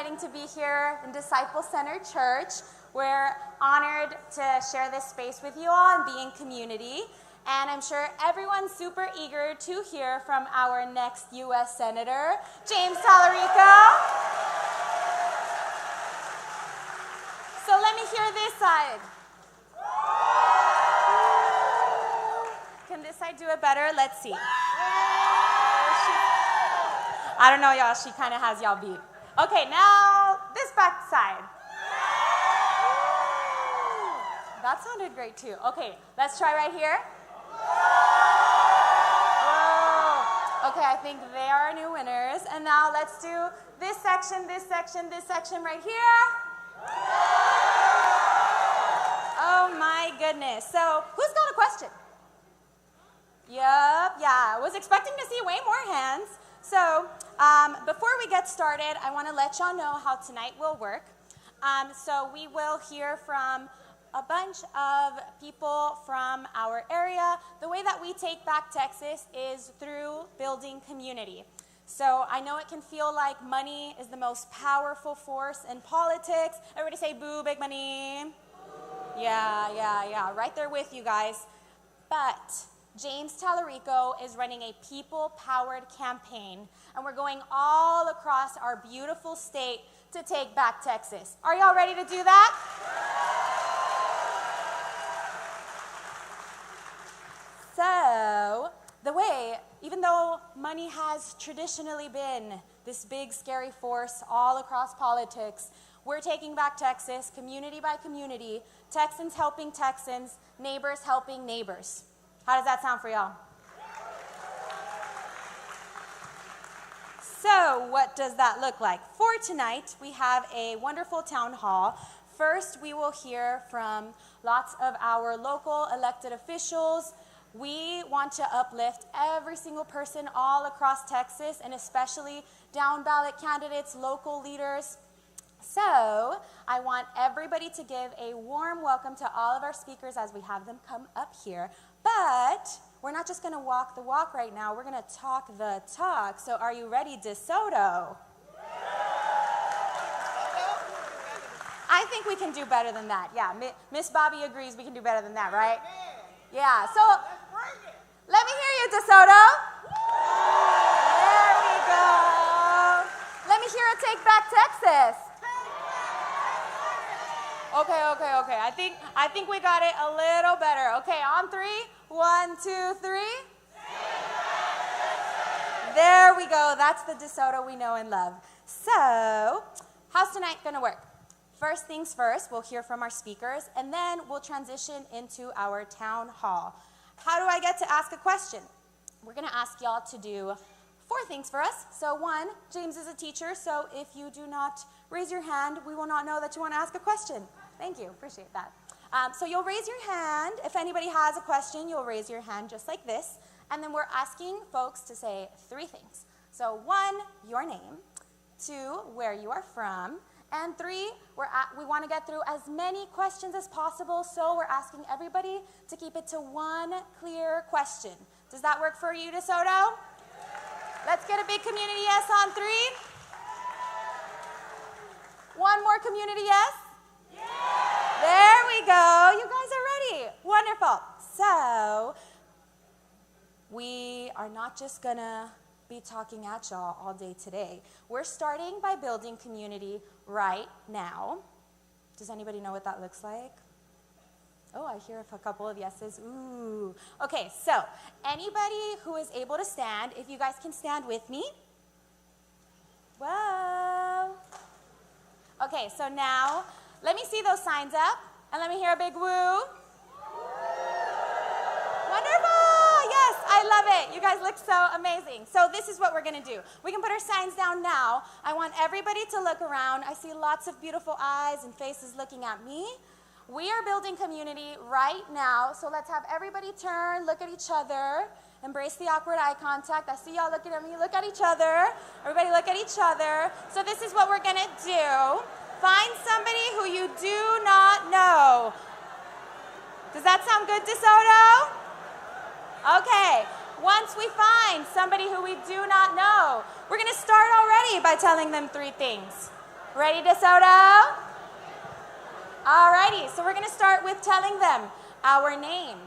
exciting to be here in Disciple Center Church. We're honored to share this space with you all and be in community. And I'm sure everyone's super eager to hear from our next U.S. Senator, James Talarico. So let me hear this side. Can this side do it better? Let's see. I don't know, y'all. She kind of has y'all beat. Okay, now this back side. That sounded great too. Okay, let's try right here. Whoa. Okay, I think they are our new winners. And now let's do this section, this section, this section right here. Oh my goodness. So, who's got a question? Yup, yeah. I was expecting to see way more hands. So, before we get started, I want to let y'all know how tonight will work. So we will hear from a bunch of people from our area. The way that we take back Texas is through building community. So I know it can feel like money is the most powerful force in politics. Everybody say boo, big money. Yeah. Right there with you guys. But James Talarico is running a people-powered campaign, and we're going all across our beautiful state to take back Texas. Are y'all ready to do that? So, even though money has traditionally been this big, scary force all across politics, we're taking back Texas, community by community, Texans helping Texans, neighbors helping neighbors. How does that sound for y'all? So, what does that look like? For tonight, we have a wonderful town hall. First, we will hear from lots of our local elected officials. We want to uplift every single person all across Texas, and especially down ballot candidates, local leaders. So, I want everybody to give a warm welcome to all of our speakers as we have them come up here. But we're not just going to walk the walk right now. We're going to talk the talk. So are you ready, DeSoto? I think we can do better than that. Yeah, Miss Bobby agrees we can do better than that, right? Yeah, so let me hear you, DeSoto. There we go. Let me hear it take back Texas. Okay. I think we got it a little better. Okay, on three. 1, 2, 3. There we go. That's the DeSoto we know and love. So, how's tonight going to work? First things first, we'll hear from our speakers, and then we'll transition into our town hall. How do I get to ask a question? We're going to ask y'all to do 4 things for us. So 1, James is a teacher, so if you do not raise your hand, we will not know that you want to ask a question. Thank you. Appreciate that. So you'll raise your hand. If anybody has a question, you'll raise your hand just like this. And then we're asking folks to say 3 things. So 1, your name. 2, where you are from. And 3, we want to get through as many questions as possible, so we're asking everybody to keep it to 1 clear question. Does that work for you, DeSoto? Let's get a big community yes on 3. 1 more community yes. There we go. You guys are ready. Wonderful. So, we are not just going to be talking at y'all all day today. We're starting by building community right now. Does anybody know what that looks like? Oh, I hear a couple of yeses. Ooh. Okay, so anybody who is able to stand, if you guys can stand with me. Whoa. Okay, so now let me see those signs up, and let me hear a big woo. Wonderful! Yes, I love it. You guys look so amazing. So this is what we're going to do. We can put our signs down now. I want everybody to look around. I see lots of beautiful eyes and faces looking at me. We are building community right now, so let's have everybody turn, look at each other, embrace the awkward eye contact. I see y'all looking at me. Look at each other. Everybody look at each other. So this is what we're going to do. Find somebody who you do not know. Does that sound good, DeSoto? Okay. Once we find somebody who we do not know, we're going to start already by telling them 3 things. Ready, DeSoto? Alrighty, so we're going to start with telling them our name,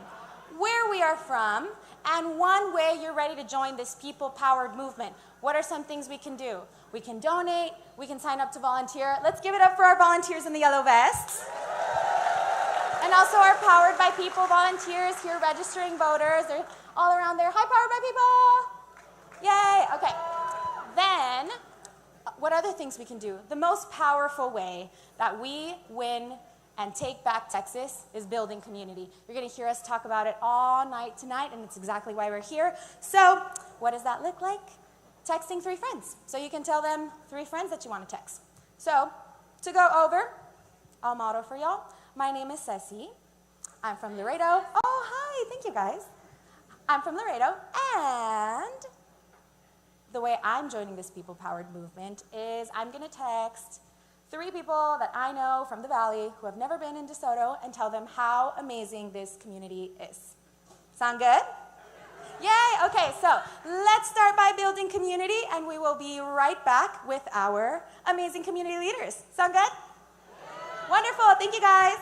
where we are from, and one way you're ready to join this people-powered movement. What are some things we can do? We can donate, we can sign up to volunteer. Let's give it up for our volunteers in the yellow vests. And also our Powered by People volunteers here registering voters. They're all around there. Hi, Powered by People! Yay, okay. Then, what other things we can do? The most powerful way that we win and take back Texas is building community. You're going to hear us talk about it all night tonight, and it's exactly why we're here. So, what does that look like? Texting 3 friends. So you can tell them 3 friends that you want to text. So, to go over, I'll model for y'all. My name is Ceci. I'm from Laredo. Oh, hi, thank you guys. I'm from Laredo, and the way I'm joining this people-powered movement is I'm going to text 3 people that I know from the Valley who have never been in DeSoto and tell them how amazing this community is. Sound good? Yay! Okay, so let's start by building community, and we will be right back with our amazing community leaders. Sound good? Wonderful. Thank you, guys.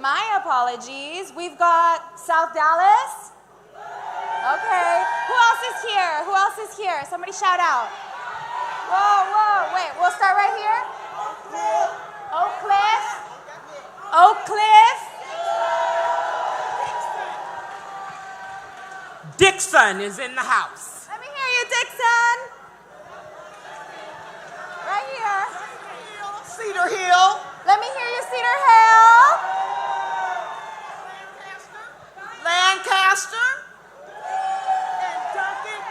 My apologies. We've got South Dallas. Okay. Who else is here? Who else is here? Somebody shout out. Whoa. Wait, we'll start right here. Oak Cliff. Oak Cliff. Dixon is in the house. Let me hear you, Dixon. Right here. Cedar Hill. Let me hear you, Cedar Hill. Lancaster.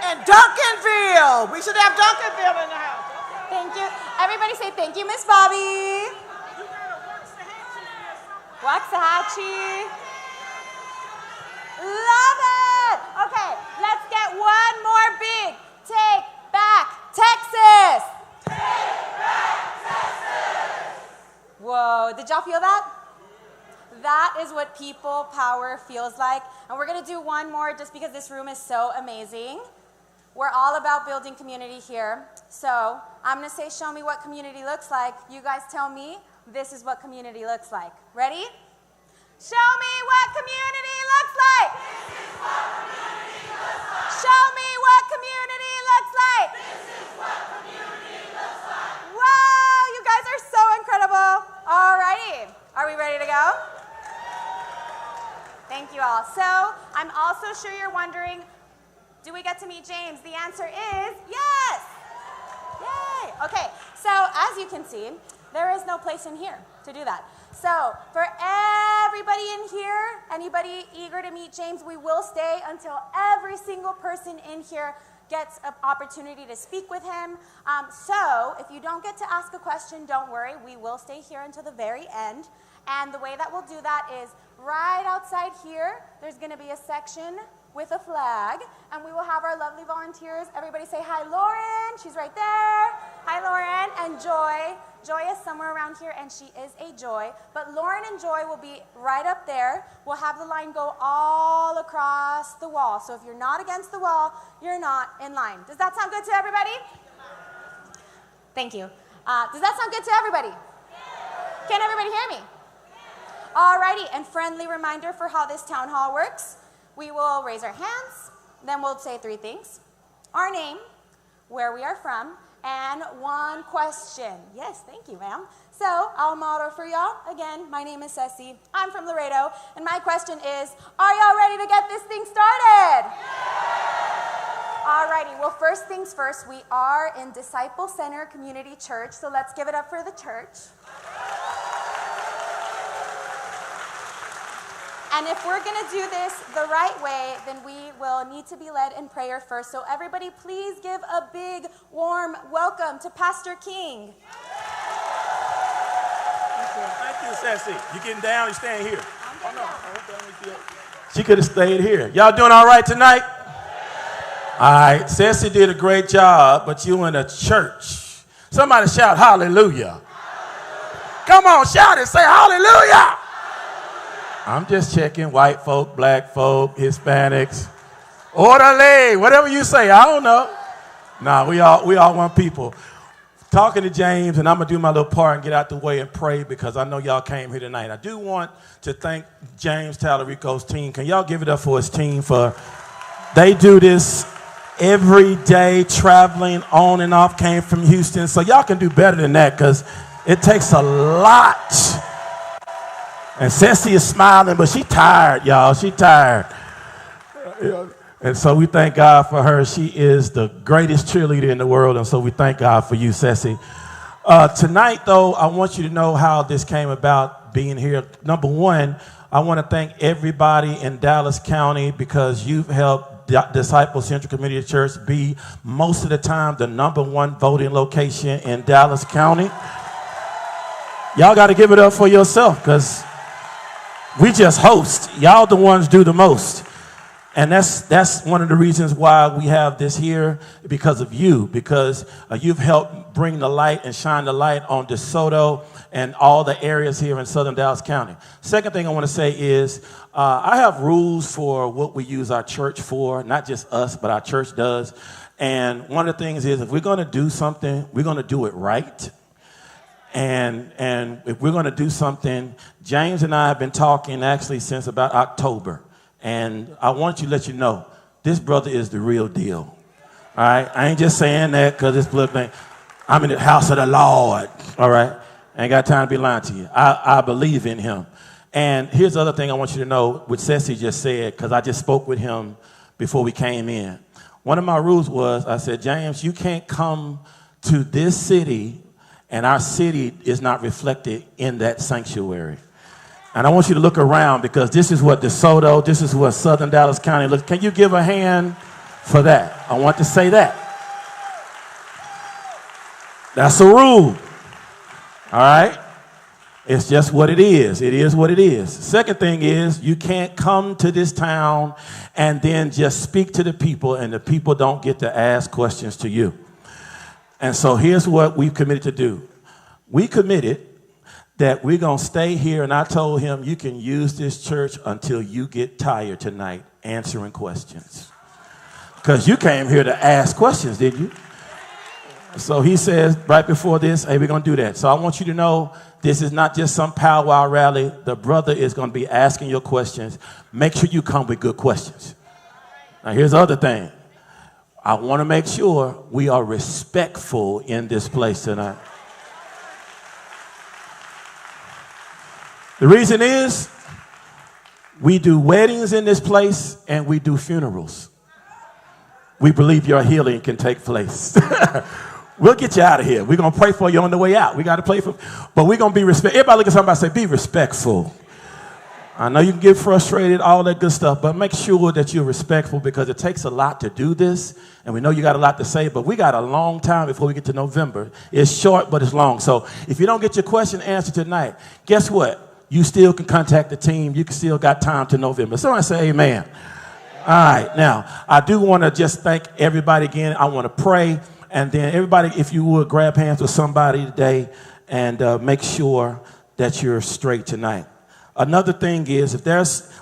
And Duncanville. We should have Duncanville in the house. Thank you. Everybody say thank you, Miss Bobby. Waxahachie. Love it. Okay, let's get one more big. Take back Texas. Take back Texas. Whoa, did y'all feel that? That is what people power feels like. And we're going to do one more just because this room is so amazing. We're all about building community here. So I'm going to say, show me what community looks like. You guys tell me this is what community looks like. Ready? Show me what community looks like. This is what community looks like. Show me what community looks like. This is what community looks like. Wow, you guys are so incredible. All righty. Are we ready to go? Thank you all. So I'm also sure you're wondering, do we get to meet James? The answer is yes. Yay. Okay, so as you can see, there is no place in here to do that. So for everybody in here, anybody eager to meet James, we will stay until every single person in here gets an opportunity to speak with him. So if you don't get to ask a question, don't worry. We will stay here until the very end. And the way that we'll do that is right outside here, there's going to be a section with a flag, and we will have our lovely volunteers. Everybody say hi, Lauren. She's right there. Hi, Lauren. And Joy. Joy is somewhere around here, and she is a Joy. But Lauren and Joy will be right up there. We'll have the line go all across the wall. So if you're not against the wall, you're not in line. Does that sound good to everybody? Thank you. Does that sound good to everybody? Can everybody hear me? Alrighty, and friendly reminder for how this town hall works. We will raise our hands, then we'll say three things. Our name, where we are from, and one question. Yes, thank you, ma'am. So, I'll motto for y'all. Again, my name is Ceci. I'm from Laredo, and my question is, are y'all ready to get this thing started? Alrighty, well, first things first, we are in Disciple Center Community Church, so let's give it up for the church. And if we're going to do this the right way, then we will need to be led in prayer first. So everybody, please give a big, warm welcome to Pastor King. Thank you, Sassy. You getting down? You staying here? She could have stayed here. Y'all doing all right tonight? All right. Sassy did a great job, but you in a church. Somebody shout hallelujah. Come on, shout it. Say hallelujah. I'm just checking white folk, black folk, Hispanics, orderly, whatever you say. I don't know. Nah, we all one people. Talking to James, and I'm going to do my little part and get out the way and pray because I know y'all came here tonight. I do want to thank James Talarico's team. Can y'all give it up for his team? They do this every day, traveling on and off, came from Houston. So y'all can do better than that because it takes a lot. And Ceci is smiling, but she tired, y'all. She tired. And so we thank God for her. She is the greatest cheerleader in the world, and so we thank God for you, Ceci. Tonight, though, I want you to know how this came about being here. Number one, I want to thank everybody in Dallas County because you've helped Disciple Central Community Church be, most of the time, the #1 voting location in Dallas County. Y'all got to give it up for yourself because we just host. Y'all the ones do the most. And that's one of the reasons why we have this here, because of you, because you've helped bring the light and shine the light on DeSoto and all the areas here in Southern Dallas County. Second thing I want to say is I have rules for what we use our church for, not just us, but our church does. And one of the things is if we're going to do something, we're going to do it right. And if we're going to do something, James and I have been talking actually since about October. And I want you to let you know, this brother is the real deal. All right? I ain't just saying that because it's political. I'm in the house of the Lord. All right? I ain't got time to be lying to you. I believe in him. And here's the other thing I want you to know, which Ceci just said, because I just spoke with him before we came in. One of my rules was, I said, James, you can't come to this city and our city is not reflected in that sanctuary. And I want you to look around because this is what DeSoto, this is what Southern Dallas County looks. Can you give a hand for that? I want to say that. That's a rule. All right? It's just what it is. It is what it is. Second thing is you can't come to this town and then just speak to the people and the people don't get to ask questions to you. And so here's what we've committed to do. We committed that we're going to stay here, and I told him you can use this church until you get tired tonight answering questions. Because you came here to ask questions, didn't you? So he says right before this, hey, we're going to do that. So I want you to know this is not just some powwow rally. The brother is going to be asking your questions. Make sure you come with good questions. Now, here's the other thing. I want to make sure we are respectful in this place tonight. The reason is we do weddings in this place and we do funerals. We believe your healing can take place. We'll get you out of here. We're going to pray for you on the way out. We got to pray for, but we're going to be respectful. Everybody look at somebody and say, be respectful. I know you can get frustrated, all that good stuff, but make sure that you're respectful because it takes a lot to do this. And we know you got a lot to say, but we got a long time before we get to November. It's short, but it's long. So if you don't get your question answered tonight, guess what? You still can contact the team. You can still got time to November. Somebody say amen. All right. Now, I do want to just thank everybody again. I want to pray. And then everybody, if you would, grab hands with somebody today and make sure that you're straight tonight. Another thing is,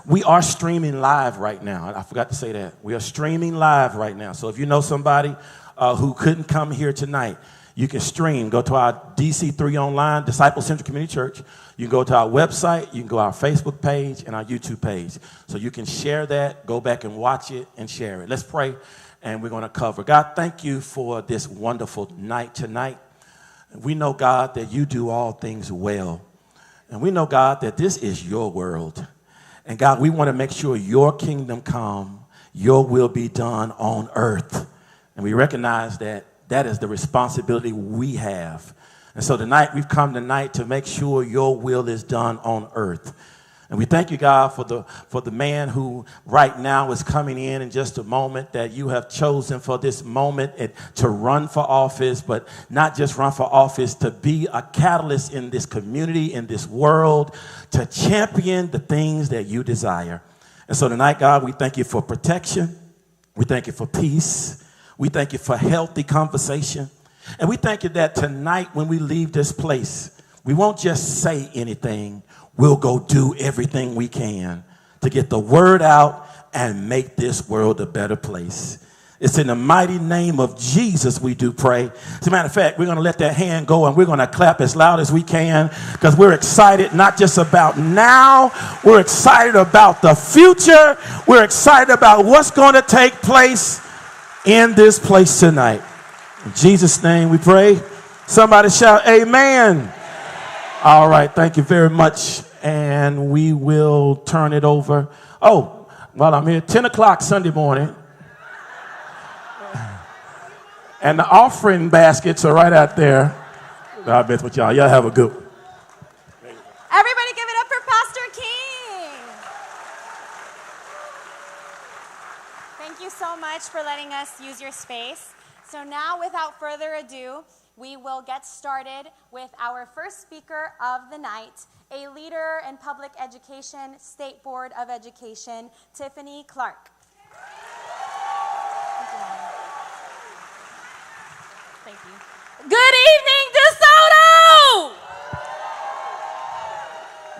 we are streaming live right now. I forgot to say that. We are streaming live right now. So if you know somebody who couldn't come here tonight, you can stream. Go to our DC3 online, Disciple Central Community Church. You can go to our website. You can go to our Facebook page and our YouTube page. So you can share that, go back and watch it and share it. Let's pray, and we're going to cover. God, thank you for this wonderful night tonight. We know, God, that you do all things well. And we know, God, that this is your world. And God, we want to make sure your kingdom come, your will be done on earth. And we recognize that that is the responsibility we have. And so tonight, we've come tonight to make sure your will is done on earth. And we thank you, God, for the man who right now is coming in just a moment that you have chosen for this moment to run for office, but not just run for office, to be a catalyst in this community, in this world, to champion the things that you desire. And so tonight, God, we thank you for protection. We thank you for peace. We thank you for healthy conversation. And we thank you that tonight when we leave this place, we won't just say anything. We'll go do everything we can to get the word out and make this world a better place. It's in the mighty name of Jesus we do pray. As a matter of fact, we're going to let that hand go and we're going to clap as loud as we can because we're excited not just about now. We're excited about the future. We're excited about what's going to take place in this place tonight. In Jesus' name we pray. Somebody shout amen. All right, thank you very much. And we will turn it over. Oh, while I'm here, 10 o'clock Sunday morning. And the offering baskets are right out there. God bless with y'all. Y'all have a good one. Everybody give it up for Pastor King. Thank you so much for letting us use your space. So now, without further ado, we will get started with our first speaker of the night, a leader in public education, State Board of Education, Tiffany Clark. Thank you. Good evening, DeSoto!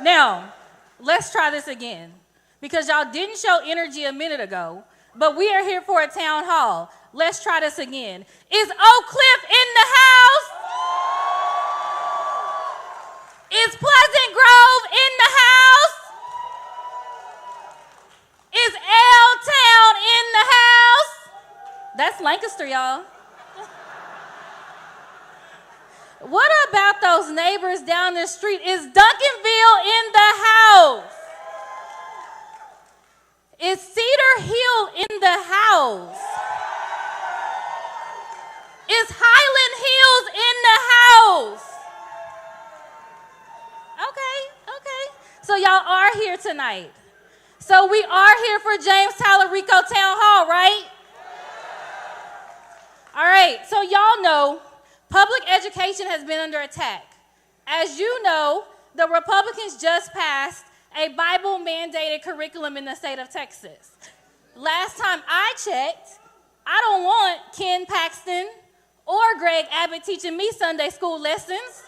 Now, let's try this again, because y'all didn't show energy a minute ago, but we are here for a town hall. Let's try this again. Is Oak Cliff in the house? sister, y'all. What about those neighbors down the street? Is Duncanville in the house? Is Cedar Hill in the house? Is Highland Hills in the house? Okay. So y'all are here tonight. So we are here for James Talarico Town Hall, right? All right, so y'all know public education has been under attack. As you know, the Republicans just passed a Bible-mandated curriculum in the state of Texas. Last time I checked, I don't want Ken Paxton or Greg Abbott teaching me Sunday school lessons.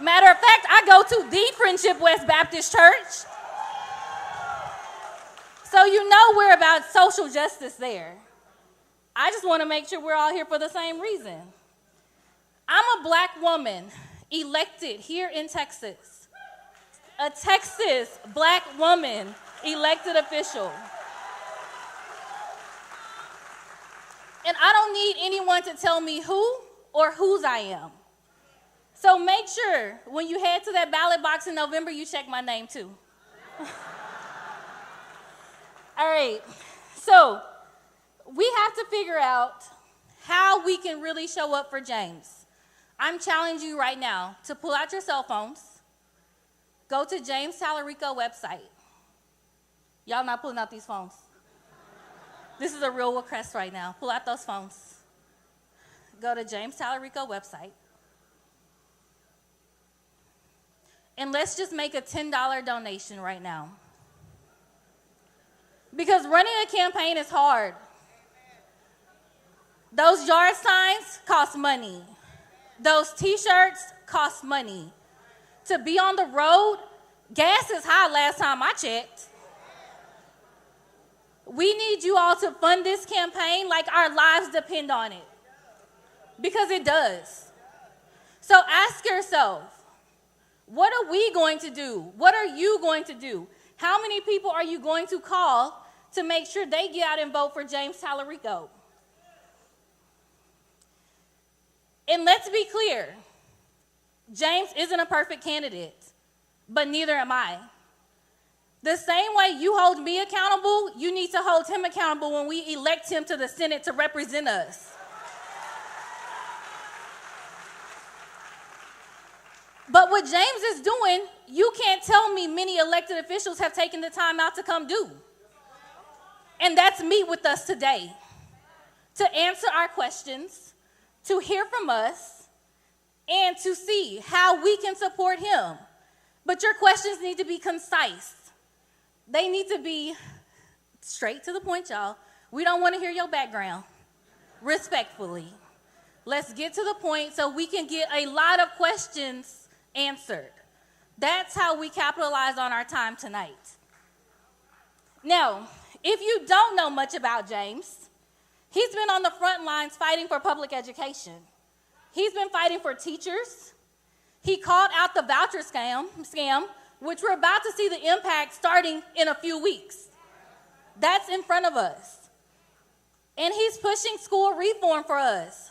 Matter of fact, I go to the Friendship West Baptist Church. So you know we're about social justice there. I just want to make sure we're all here for the same reason. I'm a black woman elected here in Texas. A Texas black woman elected official. And I don't need anyone to tell me who or whose I am. So make sure when you head to that ballot box in November, you check my name too. All right, so we have to figure out how we can really show up for James. I'm challenging you right now to pull out your cell phones, go to James Talarico website. Y'all not pulling out these phones. This is a real request right now. Pull out those phones. Go to James Talarico website. And let's just make a $10 donation right now. Because running a campaign is hard. Those yard signs cost money. Those t-shirts cost money. To be on the road, gas is high last time I checked. We need you all to fund this campaign like our lives depend on it. Because it does. So ask yourself, what are we going to do? What are you going to do? How many people are you going to call to make sure they get out and vote for James Talarico? And let's be clear, James isn't a perfect candidate, but neither am I. The same way you hold me accountable, you need to hold him accountable when we elect him to the Senate to represent us. But what James is doing, you can't tell me many elected officials have taken the time out to come do. And that's me with us today, to answer our questions, to hear from us, and to see how we can support him. But your questions need to be concise. They need to be straight to the point, y'all. We don't want to hear your background. Respectfully. Let's get to the point so we can get a lot of questions answered. That's how we capitalize on our time tonight. Now, if you don't know much about James, he's been on the front lines fighting for public education. He's been fighting for teachers. He called out the voucher scam, which we're about to see the impact starting in a few weeks. That's in front of us. And he's pushing school reform for us.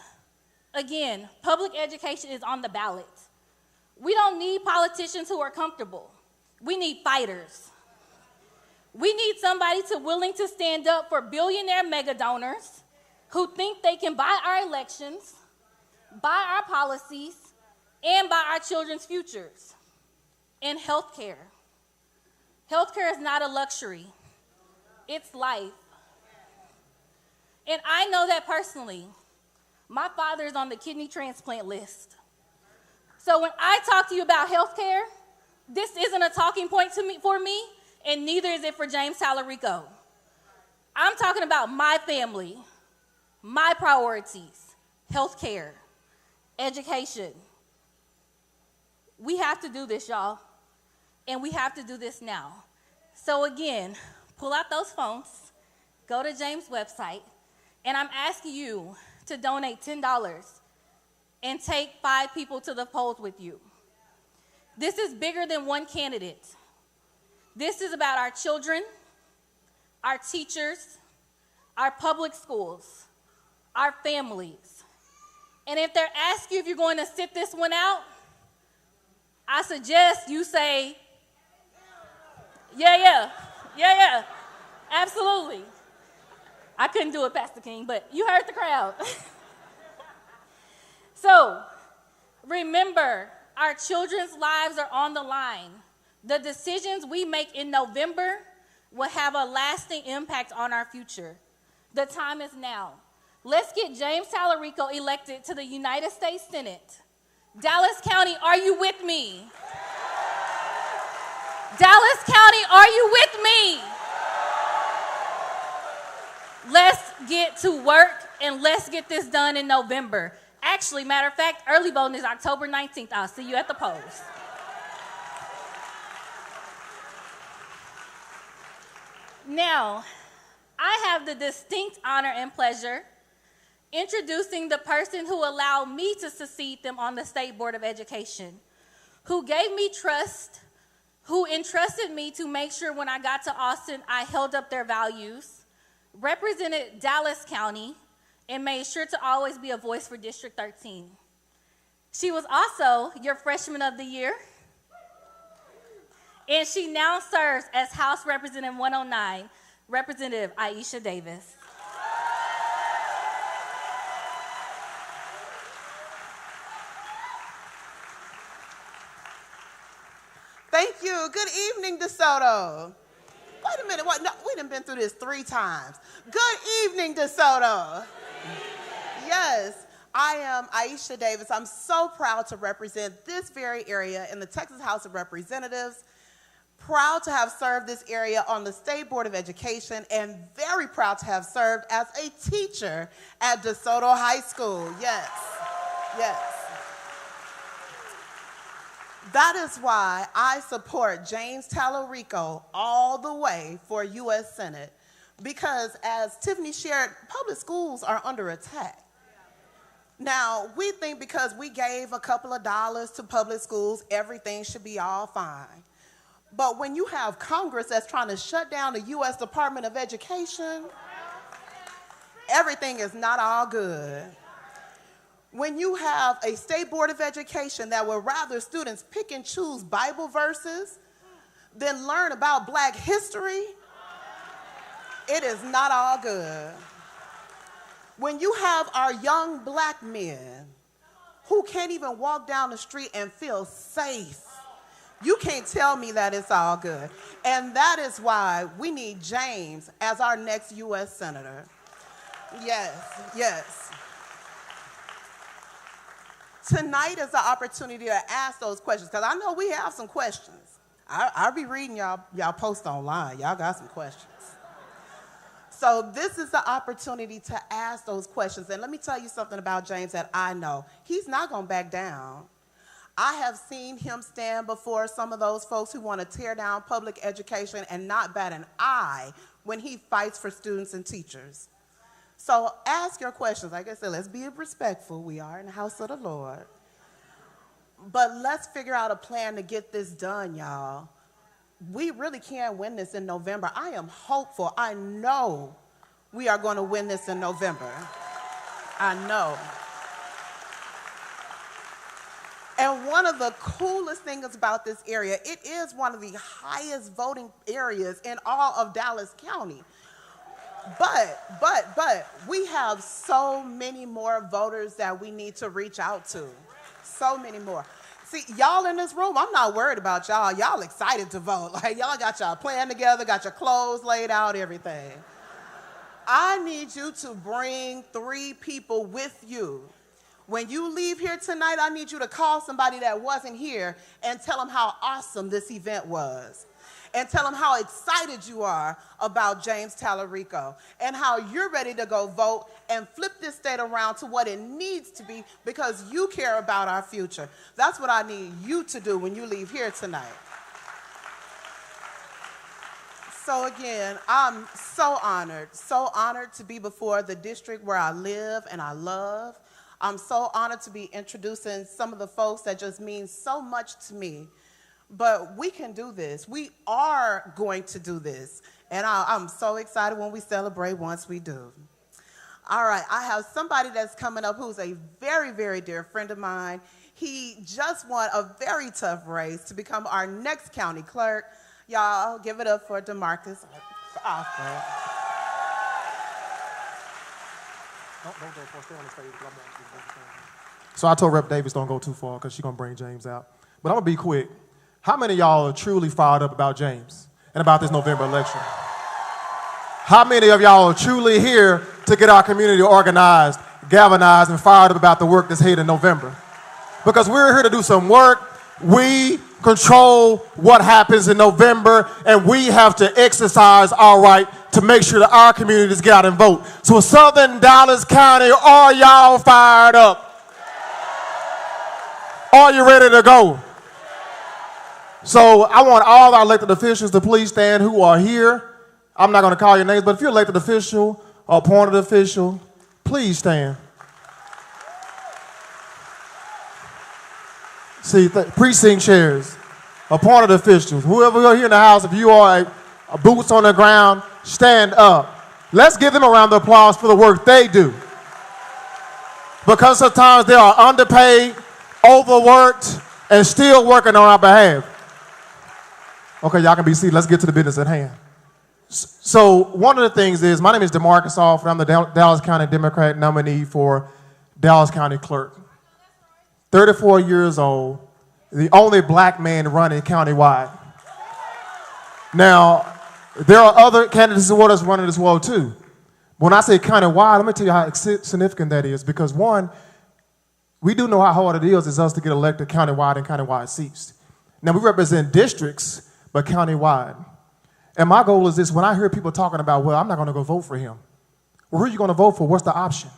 Again, public education is on the ballot. We don't need politicians who are comfortable. We need fighters. We need somebody willing to stand up for billionaire mega donors who think they can buy our elections, buy our policies, and buy our children's futures. And healthcare. Healthcare is not a luxury. It's life. And I know that personally. My father is on the kidney transplant list. So when I talk to you about healthcare, this isn't a talking point for me, and neither is it for James Talarico. I'm talking about my family, my priorities, healthcare, education. We have to do this, y'all, and we have to do this now. So again, pull out those phones, go to James' website, and I'm asking you to donate $10 and take 5 people to the polls with you. This is bigger than one candidate. This is about our children, our teachers, our public schools, our families. And if they're asking you if you're going to sit this one out, I suggest you say, yeah, absolutely. I couldn't do it, Pastor King, but you heard the crowd. So, remember, our children's lives are on the line. The decisions we make in November will have a lasting impact on our future. The time is now. Let's get James Talarico elected to the United States Senate. Dallas County, are you with me? Dallas County, are you with me? Let's get to work and let's get this done in November. Actually, matter of fact, early voting is October 19th. I'll see you at the polls. Now, I have the distinct honor and pleasure introducing the person who allowed me to succeed them on the State Board of Education, who gave me trust, who entrusted me to make sure when I got to Austin, I held up their values, represented Dallas County, and made sure to always be a voice for District 13. She was also your Freshman of the Year, and she now serves as House Representative 109, Representative Aisha Davis. Thank you. Good evening, DeSoto. Wait a minute. What? No, we done been through this 3 times. Good evening, DeSoto. Yes, I am Aisha Davis. I'm so proud to represent this very area in the Texas House of Representatives. Proud to have served this area on the State Board of Education and very proud to have served as a teacher at DeSoto High School. Yes, yes. That is why I support James Talarico all the way for U.S. Senate, because as Tiffany shared, public schools are under attack. Now, we think because we gave a couple of dollars to public schools, everything should be all fine. But when you have Congress that's trying to shut down the U.S. Department of Education, everything is not all good. When you have a State Board of Education that would rather students pick and choose Bible verses than learn about Black history, it is not all good. When you have our young Black men who can't even walk down the street and feel safe, you can't tell me that it's all good. And that is why we need James as our next U.S. Senator. Yes, yes. Tonight is the opportunity to ask those questions, because I know we have some questions. I'll be reading y'all post online. Y'all got some questions. So this is the opportunity to ask those questions. And let me tell you something about James that I know. He's not going to back down. I have seen him stand before some of those folks who want to tear down public education and not bat an eye when he fights for students and teachers. So ask your questions. Like I said, let's be respectful. We are in the house of the Lord. But let's figure out a plan to get this done, y'all. We really can win this in November. I am hopeful. I know we are going to win this in November. I know. And one of the coolest things about this area, it is one of the highest voting areas in all of Dallas County. But we have so many more voters that we need to reach out to. So many more. See, y'all in this room, I'm not worried about y'all. Y'all excited to vote. Like, y'all got y'all plan together, got your clothes laid out, everything. I need you to bring 3 people with you. When you leave here tonight, I need you to call somebody that wasn't here and tell them how awesome this event was. And tell them how excited you are about James Talarico and how you're ready to go vote and flip this state around to what it needs to be because you care about our future. That's what I need you to do when you leave here tonight. So again, I'm so honored to be before the district where I live and I love. I'm so honored to be introducing some of the folks that just mean so much to me. But we can do this. We are going to do this. And I'm so excited when we celebrate once we do. All right, I have somebody that's coming up who's a very, very dear friend of mine. He just won a very tough race to become our next county clerk. Y'all give it up for DeMarcus. So I told Rep. Davis don't go too far because she's going to bring James out. But I'm going to be quick. How many of y'all are truly fired up about James and about this November election? How many of y'all are truly here to get our community organized, galvanized, and fired up about the work that's here in November? Because we're here to do some work. We control what happens in November, and we have to exercise our right to make sure that our communities get out and vote. So Southern Dallas County, are y'all fired up? Are you ready to go? So I want all our elected officials to please stand who are here. I'm not going to call your names, but if you're an elected official or appointed official, please stand. See, precinct chairs, appointed officials, whoever are here in the house, if you are a boots on the ground, stand up. Let's give them a round of applause for the work they do. Because sometimes they are underpaid, overworked, and still working on our behalf. Okay, y'all can be seated. Let's get to the business at hand. So one of the things is, my name is DeMarcus Alford. I'm the Dallas County Democrat nominee for Dallas County Clerk. 34 years old, the only black man running countywide. Now, there are other candidates as well that's running as well too. When I say countywide, let me tell you how significant that is, because one, we do know how hard it is us to get elected countywide and countywide seats. Now, we represent districts, but countywide. And my goal is this: when I hear people talking about, well, I'm not going to go vote for him. Well, who are you going to vote for? What's the option?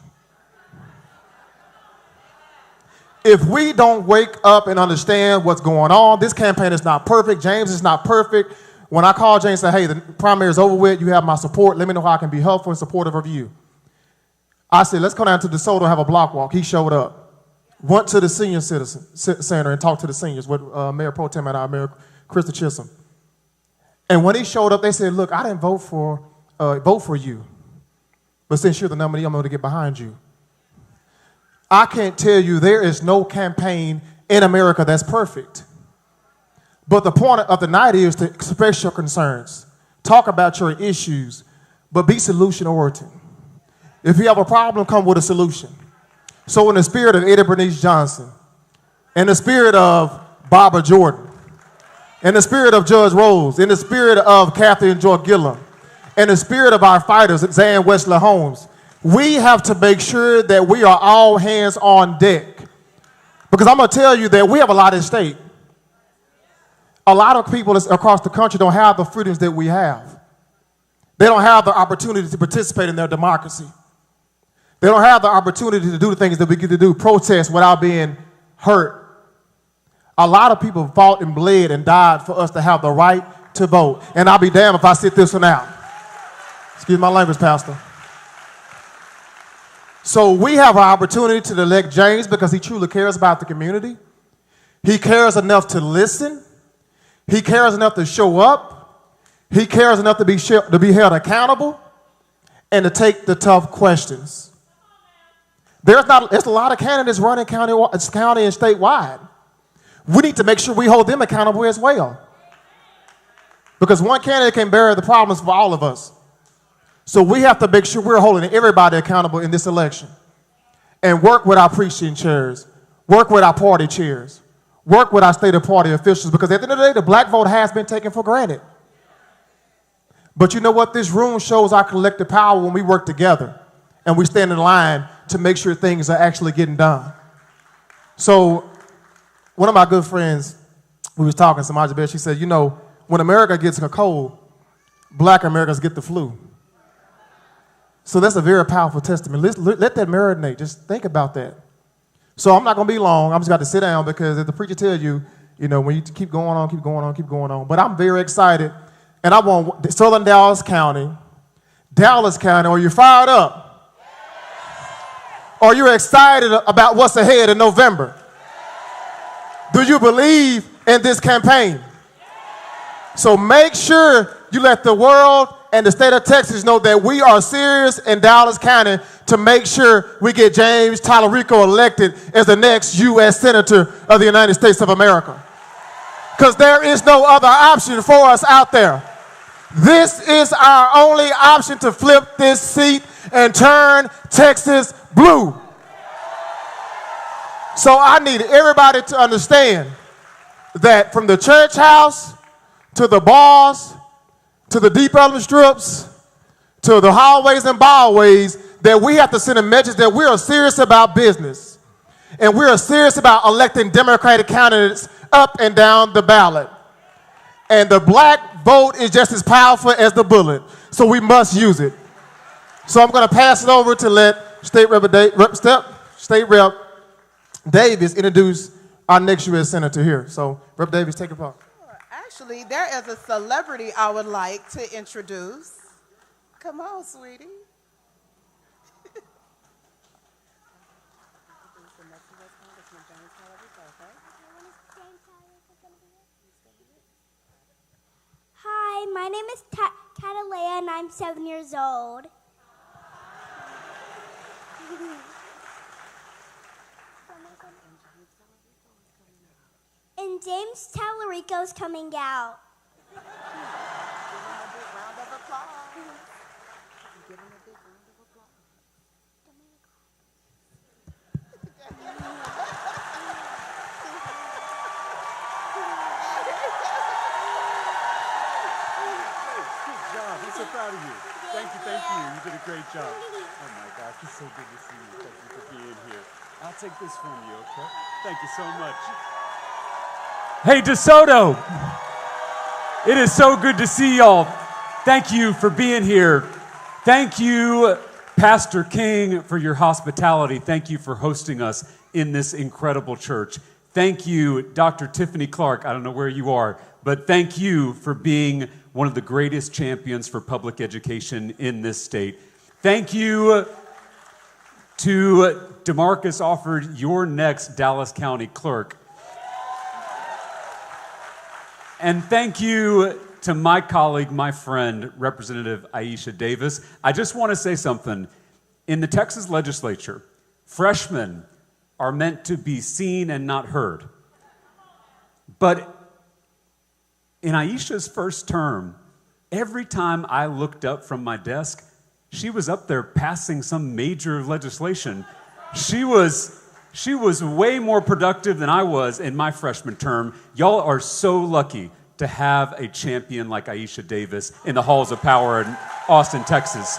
If we don't wake up and understand what's going on, this campaign is not perfect. James is not perfect. When I called James and said, hey, the primary is over with, you have my support, let me know how I can be helpful and supportive of you. I said, let's come down to DeSoto and have a block walk. He showed up. Went to the senior citizen center and talked to the seniors with Mayor Pro Tem and our Mayor Krista Chisholm. And when he showed up, they said, look, I didn't vote for you. But since you're the nominee, I'm going to get behind you. I can't tell you there is no campaign in America that's perfect. But the point of the night is to express your concerns, talk about your issues, but be solution-oriented. If you have a problem, come with a solution. So in the spirit of Eddie Bernice Johnson, in the spirit of Barbara Jordan, in the spirit of Judge Rose, in the spirit of Kathy and Joy Gillum, in the spirit of our fighters, Zan Wesley Holmes, we have to make sure that we are all hands on deck. Because I'm going to tell you that we have a lot at stake. A lot of people across the country don't have the freedoms that we have. They don't have the opportunity to participate in their democracy. They don't have the opportunity to do the things that we get to do, protest without being hurt. A lot of people fought and bled and died for us to have the right to vote. And I'll be damned if I sit this one out. Excuse my language, Pastor. So we have an opportunity to elect James because he truly cares about the community. He cares enough to listen. He cares enough to show up. He cares enough to be held accountable and to take the tough questions. There's a lot of candidates running county and statewide. We need to make sure we hold them accountable as well. Because one candidate can bear the problems for all of us. So we have to make sure we're holding everybody accountable in this election. And work with our precinct chairs. Work with our party chairs. Work with our state and party officials. Because at the end of the day, the black vote has been taken for granted. But you know what? This room shows our collective power when we work together. And we stand in line to make sure things are actually getting done. So one of my good friends, we was talking, Samaja Bear, she said, you know, when America gets a cold, black Americans get the flu. So that's a very powerful testament. Let that marinate. Just think about that. So I'm not going to be long. I'm just got to sit down because if the preacher tells you, you know, when you keep going on, keep going on, keep going on. But I'm very excited. And I want Southern Dallas County, are you fired up? Are you excited about what's ahead in November? Do you believe in this campaign? So make sure you let the world and the state of Texas know that we are serious in Dallas County to make sure we get James Talarico elected as the next U.S. Senator of the United States of America. Because there is no other option for us out there. This is our only option to flip this seat and turn Texas blue. So I need everybody to understand that from the church house to the bars, to the deep element strips, to the hallways and byways, that we have to send a message that we are serious about business. And we are serious about electing Democratic candidates up and down the ballot. And the black vote is just as powerful as the bullet. So we must use it. So I'm going to pass it over to let State Rep Davis introduce our next U.S. Senator here. So, Rep. Davis, take it part. Actually, there is a celebrity I would like to introduce. Come on, sweetie. Hi, my name is Catalea, and I'm 7 years old. And James Talarico is coming out. Give him a big round of applause. Give him a big round of applause. Good job. I'm so proud of you. Thank you. You did a great job. Oh my gosh, it's so good to see you. Thank you for being here. I'll take this from you, okay? Thank you so much. Hey, DeSoto, it is so good to see y'all. Thank you for being here. Thank you, Pastor King, for your hospitality. Thank you for hosting us in this incredible church. Thank you, Dr. Tiffany Clark. I don't know where you are, but thank you for being one of the greatest champions for public education in this state. Thank you to DeMarcus Offord, your next Dallas County clerk. And thank you to my colleague, my friend, Representative Aisha Davis. I just want to say something. In the Texas legislature, freshmen are meant to be seen and not heard. But in Aisha's first term, every time I looked up from my desk, she was up there passing some major legislation. She was way more productive than I was in my freshman term. Y'all are so lucky to have a champion like Aisha Davis in the halls of power in Austin, Texas.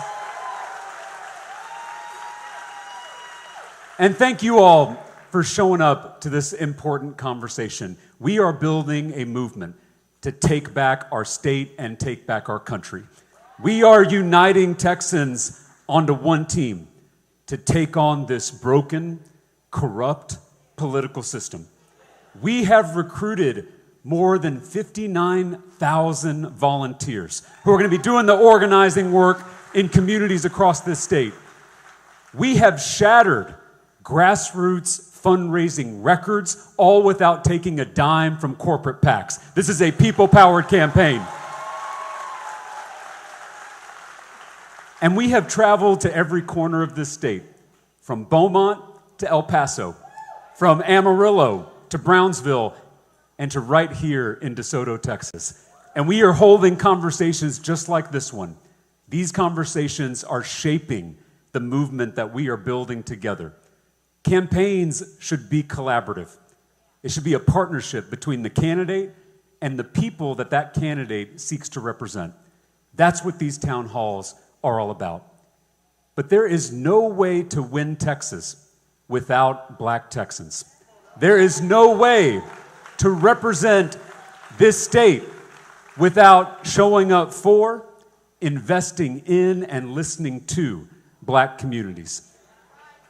And thank you all for showing up to this important conversation. We are building a movement to take back our state and take back our country. We are uniting Texans onto one team to take on this broken, corrupt political system. We have recruited more than 59,000 volunteers who are going to be doing the organizing work in communities across this state. We have shattered grassroots fundraising records, all without taking a dime from corporate PACs. This is a people-powered campaign. And we have traveled to every corner of this state, from Beaumont to El Paso, from Amarillo to Brownsville, and to right here in DeSoto, Texas. And we are holding conversations just like this one. These conversations are shaping the movement that we are building together. Campaigns should be collaborative. It should be a partnership between the candidate and the people that that candidate seeks to represent. That's what these town halls are all about. But there is no way to win Texas without black Texans. There is no way to represent this state without showing up for, investing in, and listening to black communities.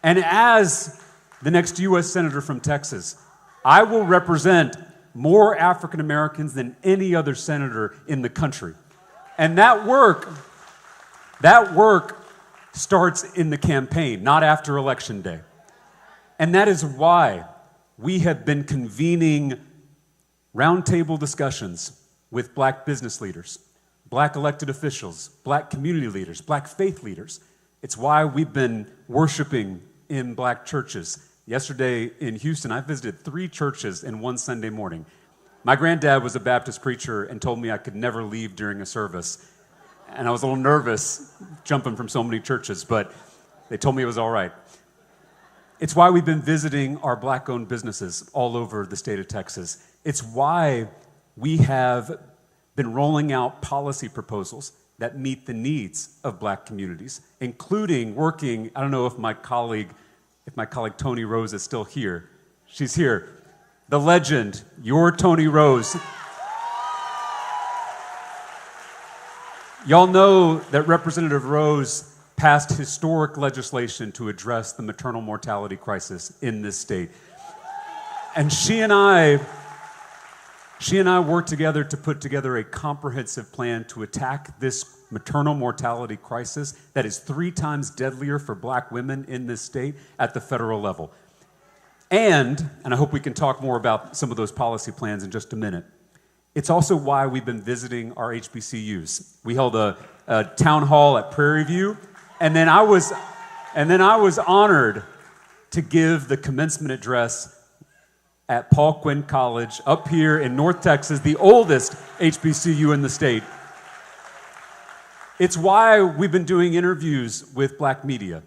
And as the next U.S. Senator from Texas, I will represent more African Americans than any other senator in the country. And that work starts in the campaign, not after Election Day. And that is why we have been convening roundtable discussions with black business leaders, black elected officials, black community leaders, black faith leaders. It's why we've been worshiping in black churches. Yesterday in Houston, I visited 3 churches in one Sunday morning. My granddad was a Baptist preacher and told me I could never leave during a service. And I was a little nervous jumping from so many churches, but they told me it was all right. It's why we've been visiting our black-owned businesses all over the state of Texas. It's why we have been rolling out policy proposals that meet the needs of black communities, including working, I don't know if my colleague Tony Rose is still here. She's here. The legend, your Tony Rose. Y'all know that Representative Rose passed historic legislation to address the maternal mortality crisis in this state. And she and I worked together to put together a comprehensive plan to attack this maternal mortality crisis that is 3 times deadlier for black women in this state at the federal level. And I hope we can talk more about some of those policy plans in just a minute, it's also why we've been visiting our HBCUs. We held a town hall at Prairie View, and then I was honored to give the commencement address at Paul Quinn College up here in North Texas, the oldest HBCU in the state. It's why we've been doing interviews with black media,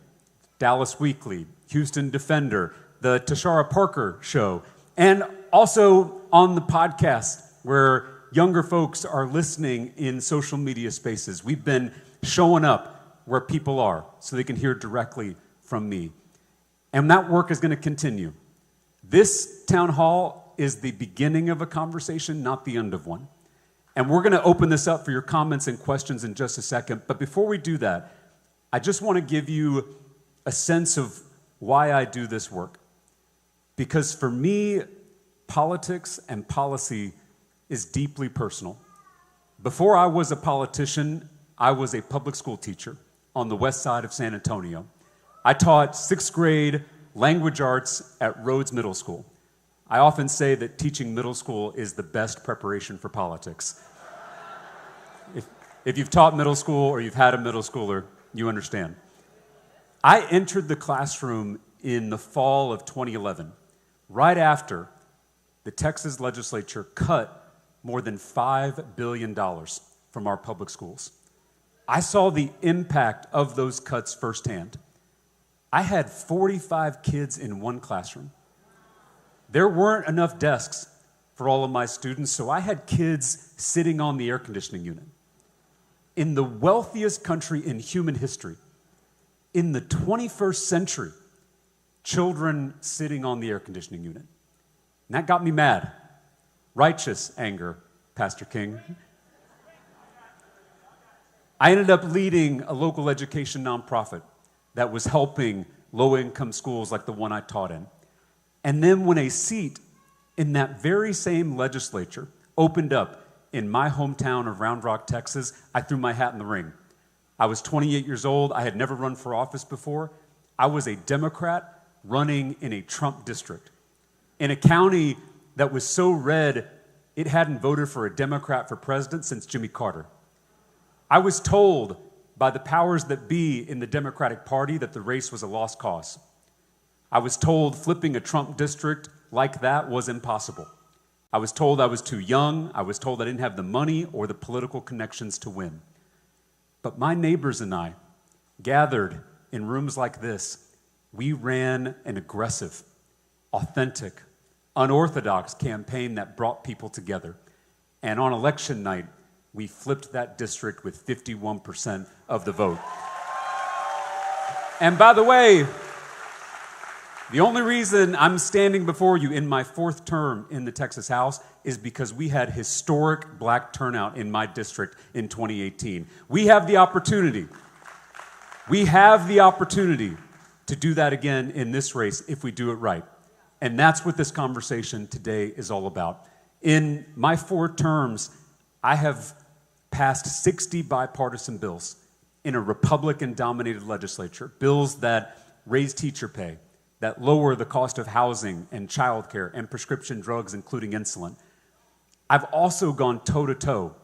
Dallas Weekly, Houston Defender, the Tashara Parker Show, and also on the podcast where younger folks are listening in social media spaces. We've been showing up where people are so they can hear directly from me. And that work is going to continue. This town hall is the beginning of a conversation, not the end of one. And we're going to open this up for your comments and questions in just a second. But before we do that, I just want to give you a sense of why I do this work. Because for me, politics and policy is deeply personal. Before I was a politician, I was a public school teacher on the west side of San Antonio. I taught 6th grade language arts at Rhodes Middle School. I often say that teaching middle school is the best preparation for politics. If you've taught middle school or you've had a middle schooler, you understand. I entered the classroom in the fall of 2011, right after the Texas legislature cut more than $5 billion from our public schools. I saw the impact of those cuts firsthand. I had 45 kids in one classroom. There weren't enough desks for all of my students, so I had kids sitting on the air conditioning unit. In the wealthiest country in human history, in the 21st century, children sitting on the air conditioning unit. And that got me mad. Righteous anger, Pastor King. I ended up leading a local education nonprofit that was helping low-income schools like the one I taught in. And then when a seat in that very same legislature opened up in my hometown of Round Rock, Texas, I threw my hat in the ring. I was 28 years old. I had never run for office before. I was a Democrat running in a Trump district, in a county that was so red it hadn't voted for a Democrat for president since Jimmy Carter. I was told by the powers that be in the Democratic Party that the race was a lost cause. I was told flipping a Trump district like that was impossible. I was told I was too young. I was told I didn't have the money or the political connections to win. But my neighbors and I gathered in rooms like this. We ran an aggressive, authentic, unorthodox campaign that brought people together. And on election night, we flipped that district with 51% of the vote. And by the way, the only reason I'm standing before you in my 4th term in the Texas House is because we had historic black turnout in my district in 2018. We have the opportunity to do that again in this race if we do it right. And that's what this conversation today is all about. In my 4 terms, I have passed 60 bipartisan bills in a Republican-dominated legislature, bills that raise teacher pay, that lower the cost of housing and childcare and prescription drugs, including insulin. I've also gone toe-to-toe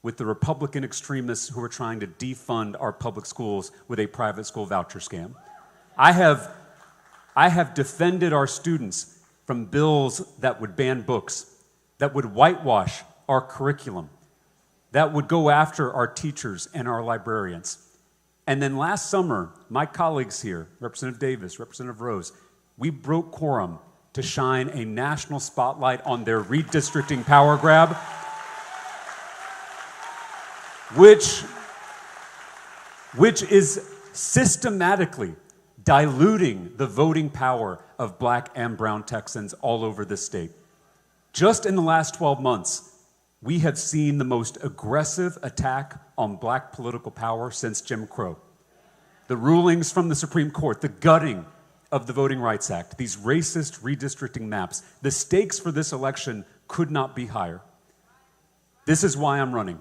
with the Republican extremists who are trying to defund our public schools with a private school voucher scam. I have defended our students from bills that would ban books, that would whitewash our curriculum, that would go after our teachers and our librarians. And then last summer, my colleagues here, Representative Davis, Representative Rose, we broke quorum to shine a national spotlight on their redistricting power grab, which is systematically diluting the voting power of black and brown Texans all over this state. Just in the last 12 months, we have seen the most aggressive attack on black political power since Jim Crow. The rulings from the Supreme Court, the gutting of the Voting Rights Act, these racist redistricting maps, the stakes for this election could not be higher. This is why I'm running,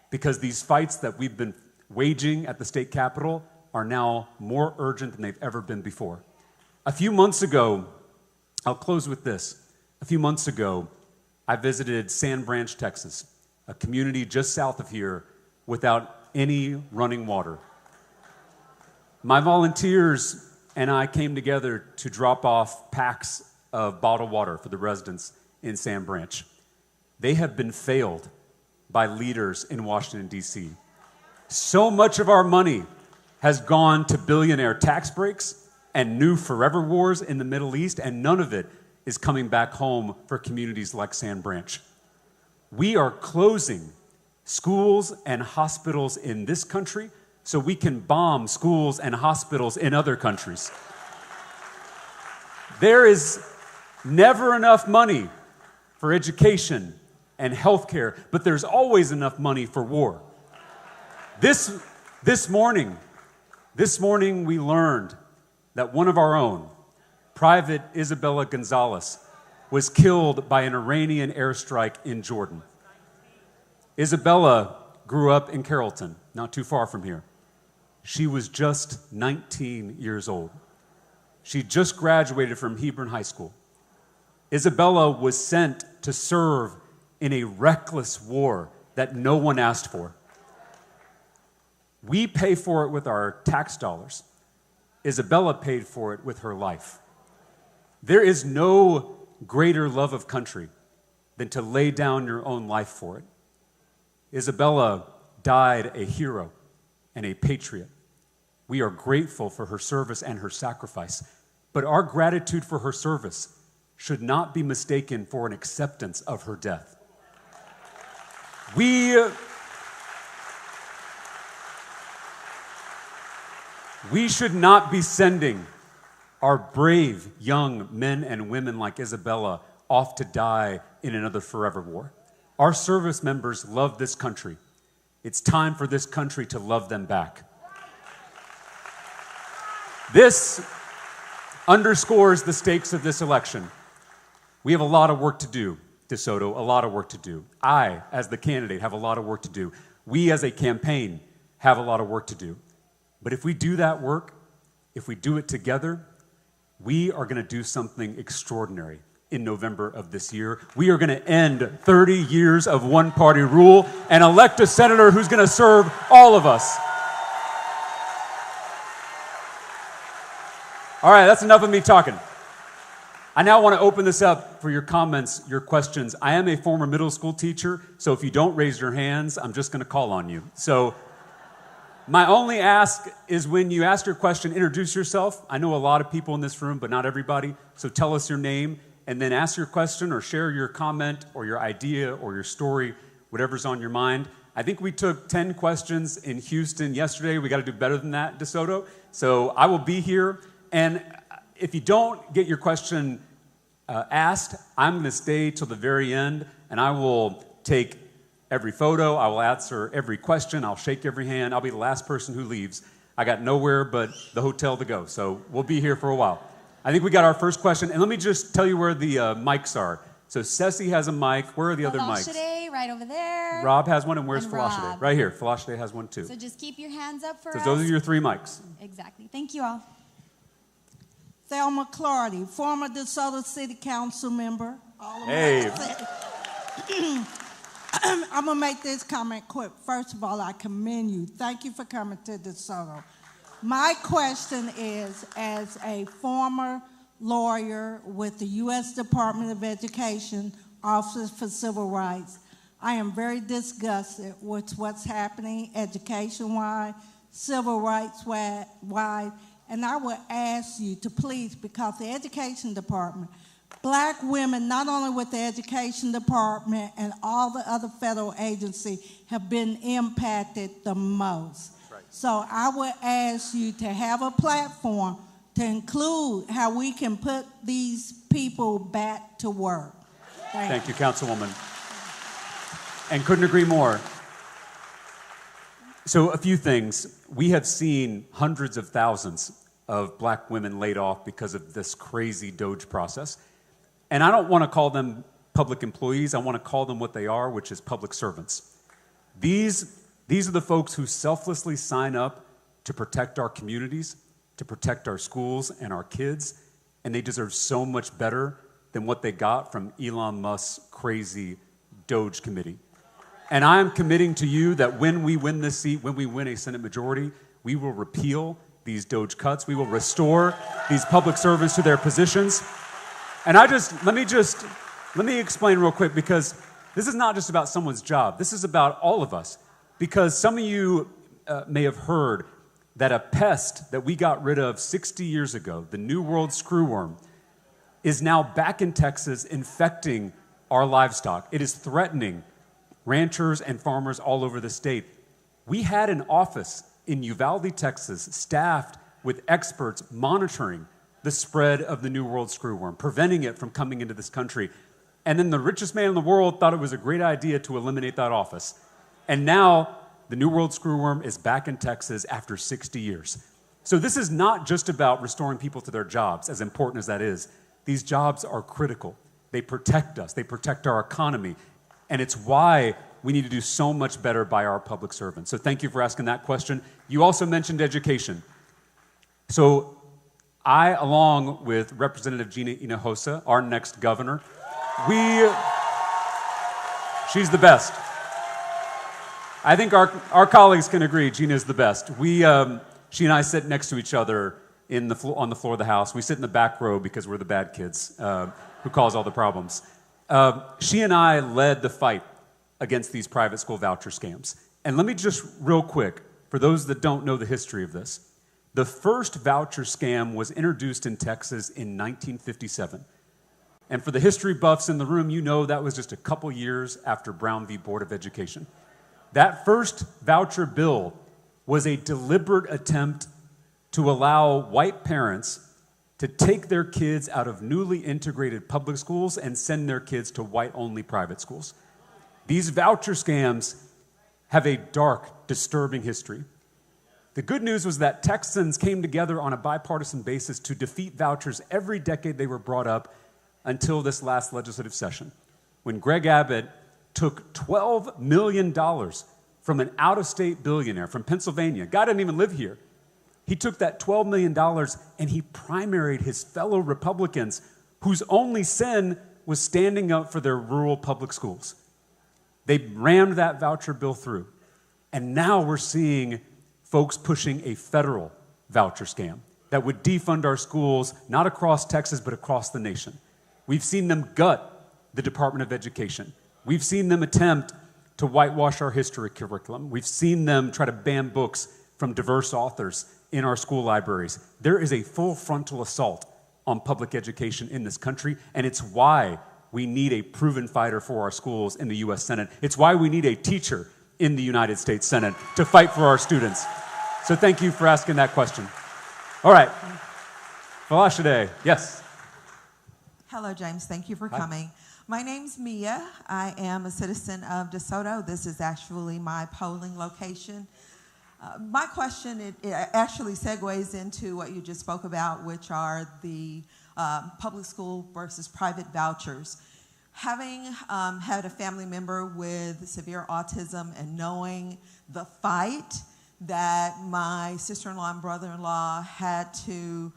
because these fights that we've been waging at the state capitol are now more urgent than they've ever been before. A few months ago, I'll close with this. A few months ago, I visited Sand Branch, Texas, a community just south of here without any running water. My volunteers and I came together to drop off packs of bottled water for the residents in Sand Branch. They have been failed by leaders in Washington, D.C. So much of our money has gone to billionaire tax breaks and new forever wars in the Middle East, and none of it is coming back home for communities like Sand Branch. We are closing schools and hospitals in this country so we can bomb schools and hospitals in other countries. There is never enough money for education and healthcare, but there's always enough money for war. This morning we learned that one of our own, Private Isabella Gonzalez, was killed by an Iranian airstrike in Jordan. Isabella grew up in Carrollton, not too far from here. She was just 19 years old. She just graduated from Hebron High School. Isabella was sent to serve in a reckless war that no one asked for. We pay for it with our tax dollars. Isabella paid for it with her life. There is no greater love of country than to lay down your own life for it. Isabella died a hero and a patriot. We are grateful for her service and her sacrifice, but our gratitude for her service should not be mistaken for an acceptance of her death. We should not be sending our brave young men and women like Isabella off to die in another forever war. Our service members love this country. It's time for this country to love them back. This underscores the stakes of this election. We have a lot of work to do, DeSoto, a lot of work to do. I, as the candidate, have a lot of work to do. We, as a campaign, have a lot of work to do. But if we do that work, if we do it together, we are going to do something extraordinary in November of this year. We are going to end 30 years of one-party rule and elect a senator who's going to serve all of us. All right, that's enough of me talking. I now want to open this up for your comments, your questions. I am a former middle school teacher, so if you don't raise your hands, I'm just going to call on you. So my only ask is when you ask your question, introduce yourself. I know a lot of people in this room, but not everybody. So tell us your name, and then ask your question or share your comment or your idea or your story, whatever's on your mind. I think we took 10 questions in Houston yesterday. We got to do better than that, DeSoto. So I will be here. And if you don't get your question asked, I'm going to stay till the very end, and I will take every photo. I will answer every question. I'll shake every hand. I'll be the last person who leaves. I got nowhere but the hotel to go, so we'll be here for a while. I think we got our first question, and let me just tell you where the mics are. So Ceci has a mic. Where are the other mics? Falashade, right over there. Rob has one, and where's And Falashade? Rob. Right here. Falashade has one too. So just keep your hands up for So us. those are your 3 mics. Exactly. Thank you all. Thelma Clardy, former DeSoto City Council member. Hey. I'm going to make this comment quick. First of all, I commend you. Thank you for coming to DeSoto. My question is, as a former lawyer with the U.S. Department of Education, Office for Civil Rights, I am very disgusted with what's happening education-wise, civil rights-wise, and I would ask you to please, because the Education Department, Black women, not only with the Education Department and all the other federal agencies, have been impacted the most. Right. So I would ask you to have a platform to include how we can put these people back to work. Thank you, Councilwoman. And couldn't agree more. So a few things. We have seen hundreds of thousands of Black women laid off because of this crazy DOGE process. And I don't want to call them public employees. I want to call them what they are, which is public servants. These are the folks who selflessly sign up to protect our communities, to protect our schools and our kids, and they deserve so much better than what they got from Elon Musk's crazy DOGE committee. And I am committing to you that when we win this seat, when we win a Senate majority, we will repeal these DOGE cuts. We will restore these public servants to their positions. And let me explain real quick, because this is not just about someone's job. This is about all of us. Because some of you may have heard that a pest that we got rid of 60 years ago, the New World screwworm, is now back in Texas infecting our livestock. It is threatening ranchers and farmers all over the state. We had an office in Uvalde, Texas, staffed with experts monitoring the spread of the New World screwworm, preventing it from coming into this country. And then the richest man in the world thought it was a great idea to eliminate that office. And now the New World screwworm is back in Texas after 60 years. So this is not just about restoring people to their jobs, as important as that is. These jobs are critical. They protect us. They protect our economy. And it's why we need to do so much better by our public servants. So thank you for asking that question. You also mentioned education. So I, along with Representative Gina Hinojosa, our next governor, she's the best. I think our colleagues can agree Gina's the best. She and I sit next to each other on the floor of the House. We sit in the back row because we're the bad kids who cause all the problems. She and I led the fight against these private school voucher scams. And let me just real quick, for those that don't know the history of this, the first voucher scam was introduced in Texas in 1957. And for the history buffs in the room, you know that was just a couple years after Brown v. Board of Education. That first voucher bill was a deliberate attempt to allow white parents to take their kids out of newly integrated public schools and send their kids to white-only private schools. These voucher scams have a dark, disturbing history. The good news was that Texans came together on a bipartisan basis to defeat vouchers every decade they were brought up until this last legislative session, when Greg Abbott took $12 million from an out-of-state billionaire from Pennsylvania. Guy didn't even live here. He took that $12 million and he primaried his fellow Republicans whose only sin was standing up for their rural public schools. They rammed that voucher bill through. And now we're seeing folks pushing a federal voucher scam that would defund our schools, not across Texas, but across the nation. We've seen them gut the Department of Education. We've seen them attempt to whitewash our history curriculum. We've seen them try to ban books from diverse authors in our school libraries. There is a full frontal assault on public education in this country, and it's why we need a proven fighter for our schools in the U.S. Senate. It's why we need a teacher in the United States Senate to fight for our students. So thank you for asking that question. All right. Falashade, yes. Hello, James. Thank you for coming. My name's Mia. I am a citizen of DeSoto. This is actually my polling location. My question, it actually segues into what you just spoke about, which are the public school versus private vouchers. Having had a family member with severe autism and knowing the fight that my sister-in-law and brother-in-law had to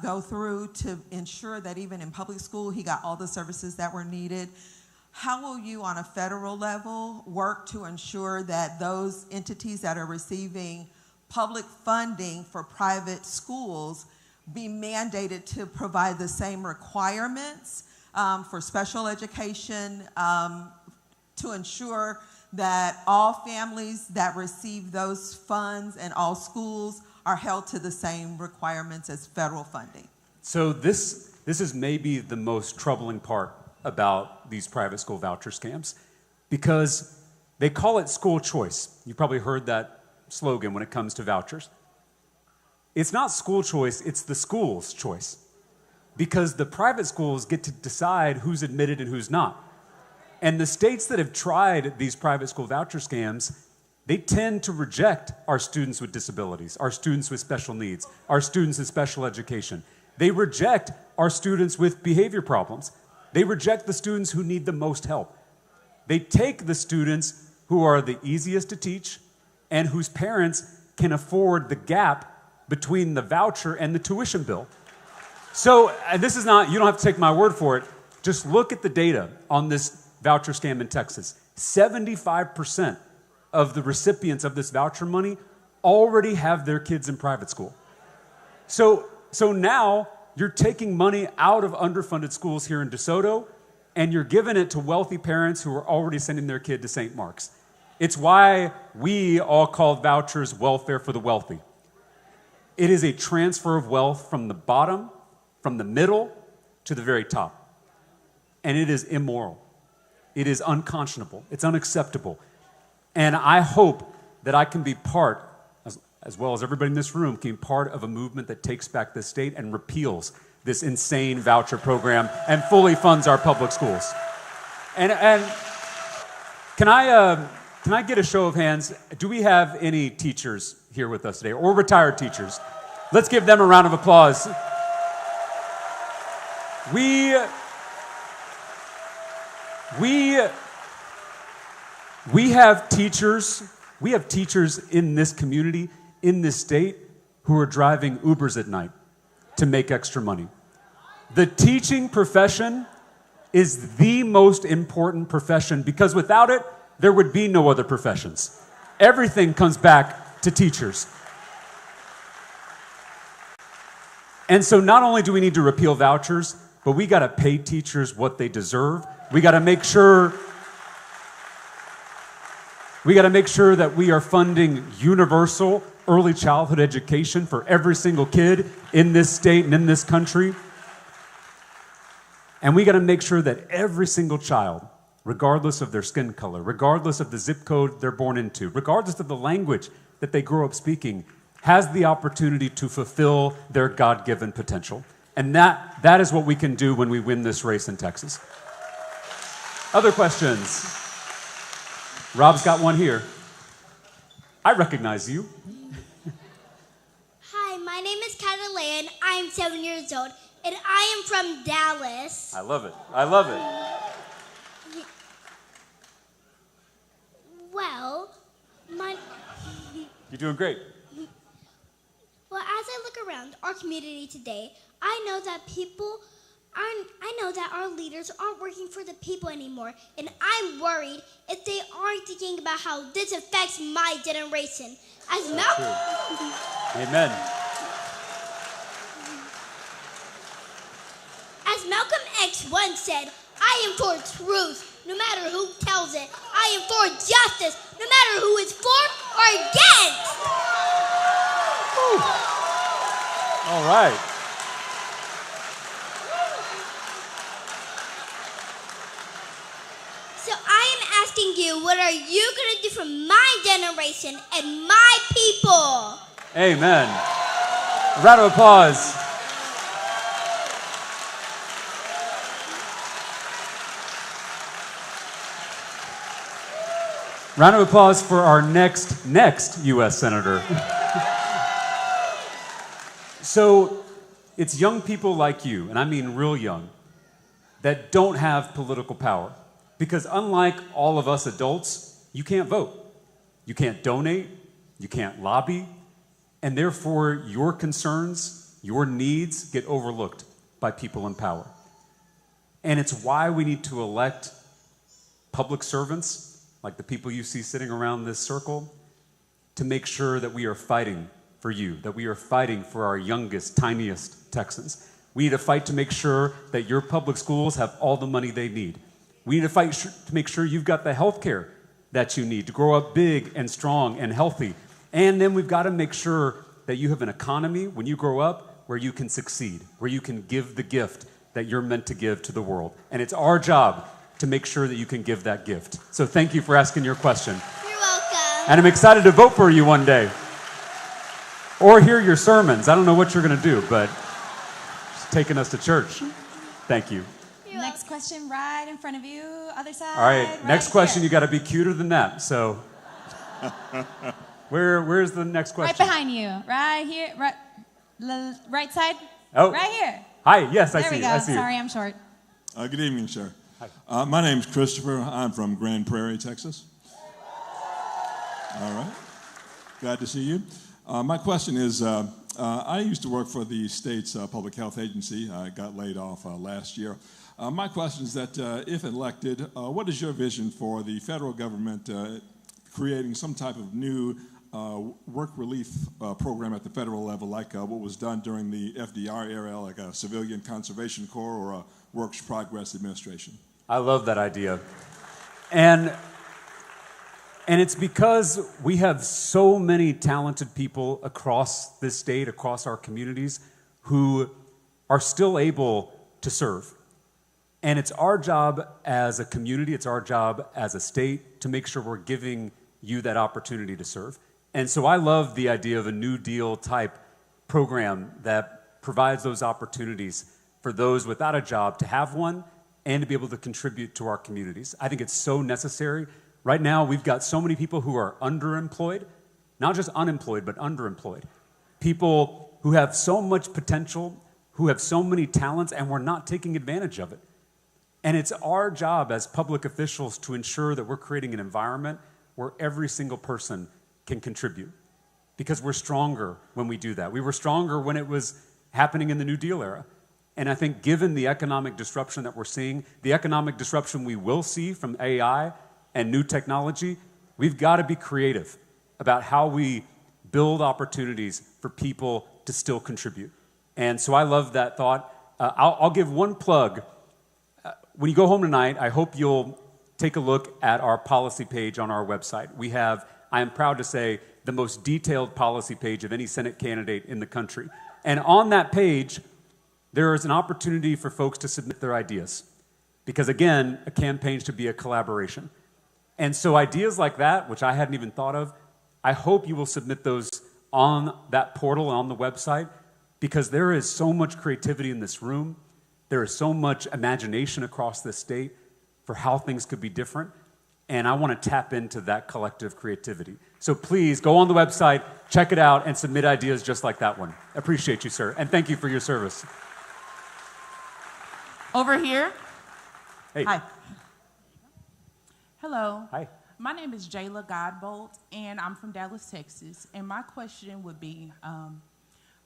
go through to ensure that even in public school he got all the services that were needed, how will you, on a federal level, work to ensure that those entities that are receiving public funding for private schools be mandated to provide the same requirements for special education to ensure that all families that receive those funds and all schools are held to the same requirements as federal funding? So this is maybe the most troubling part about these private school voucher scams, because they call it school choice. You probably heard that slogan when it comes to vouchers. It's not school choice, it's the school's choice, because the private schools get to decide who's admitted and who's not. And the states that have tried these private school voucher scams, they tend to reject our students with disabilities, our students with special needs, our students in special education. They reject our students with behavior problems. They reject the students who need the most help. They take the students who are the easiest to teach and whose parents can afford the gap between the voucher and the tuition bill. So this is not, you don't have to take my word for it. Just look at the data on this voucher scam in Texas. 75% of the recipients of this voucher money already have their kids in private school. So now you're taking money out of underfunded schools here in DeSoto, and you're giving it to wealthy parents who are already sending their kid to St. Mark's. It's why we all call vouchers welfare for the wealthy. It is a transfer of wealth from the bottom, from the middle, to the very top. And it is immoral. It is unconscionable. It's unacceptable. And I hope that I can be part, as well as everybody in this room, can be part of a movement that takes back this state and repeals this insane voucher program and fully funds our public schools. And can I get a show of hands? Do we have any teachers here with us today, or retired teachers? Let's give them a round of applause. We have teachers in this community, in this state, who are driving Ubers at night to make extra money. The teaching profession is the most important profession, because without it, there would be no other professions. Everything comes back to teachers. And so not only do we need to repeal vouchers, but we got to pay teachers what they deserve. We got to make sure that we are funding universal early childhood education for every single kid in this state and in this country. And we got to make sure that every single child, regardless of their skin color, regardless of the zip code they're born into, regardless of the language that they grow up speaking, has the opportunity to fulfill their God-given potential. And that is what we can do when we win this race in Texas. Other questions? Rob's got one here. I recognize you. Hi, my name is Catalan. I am 7 years old, and I am from Dallas. I love it. I love it. Well, You're doing great. Well, as I look around our community today, I know that our leaders aren't working for the people anymore, and I'm worried if they aren't thinking about how this affects my generation. As Malcolm, Amen. As Malcolm X once said, I am for truth, no matter who tells it. I am for justice, no matter who is for or against. All right. So I am asking you, what are you going to do for my generation and my people? Amen. A round of applause. Round of applause for our next U.S. Senator. So it's young people like you, and I mean real young, that don't have political power. Because unlike all of us adults, you can't vote. You can't donate. You can't lobby. And therefore, your concerns, your needs get overlooked by people in power. And it's why we need to elect public servants, like the people you see sitting around this circle, to make sure that we are fighting for you, that we are fighting for our youngest, tiniest Texans. We need to fight to make sure that your public schools have all the money they need. We need to fight to make sure you've got the health care that you need to grow up big and strong and healthy. And then we've got to make sure that you have an economy when you grow up where you can succeed, where you can give the gift that you're meant to give to the world. And it's our job to make sure that you can give that gift. So thank you for asking your question. You're welcome. And I'm excited to vote for you one day. Or hear your sermons. I don't know what you're going to do, but just taking us to church. Thank you. Next question right in front of you, other side. All right, next question, you got to be cuter than that. So where's the next question? Right behind you, right here, right side. Oh. Right here. Hi, yes, I There see we you. go. I see you. Sorry, I'm short. Good evening, sir. My name's Christopher. I'm from Grand Prairie, Texas. All right. Glad to see you. My question is, I used to work for the state's public health agency. I got laid off last year. My question is that if elected, what is your vision for the federal government creating some type of new work relief program at the federal level, like what was done during the FDR era, like a Civilian Conservation Corps or a Works Progress Administration? I love that idea. And it's because we have so many talented people across this state, across our communities, who are still able to serve. And it's our job as a community, it's our job as a state to make sure we're giving you that opportunity to serve. And so I love the idea of a New Deal type program that provides those opportunities for those without a job to have one and to be able to contribute to our communities. I think it's so necessary. Right now, we've got so many people who are underemployed, not just unemployed, but underemployed. People who have so much potential, who have so many talents, and we're not taking advantage of it. And it's our job as public officials to ensure that we're creating an environment where every single person can contribute. Because we're stronger when we do that. We were stronger when it was happening in the New Deal era. And I think given the economic disruption that we're seeing, the economic disruption we will see from AI and new technology, we've got to be creative about how we build opportunities for people to still contribute. And so I love that thought. I'll give one plug. When you go home tonight, I hope you'll take a look at our policy page on our website. We have, I am proud to say, the most detailed policy page of any Senate candidate in the country. And on that page, there is an opportunity for folks to submit their ideas. Because again, a campaign should be a collaboration. And so ideas like that, which I hadn't even thought of, I hope you will submit those on that portal, on the website, because there is so much creativity in this room. There is so much imagination across this state for how things could be different. And I want to tap into that collective creativity. So please go on the website, check it out, and submit ideas just like that one. Appreciate you, sir. And thank you for your service. Over here. Hey. Hi. Hello. Hi. My name is Jayla Godbolt, and I'm from Dallas, Texas. And my question would be,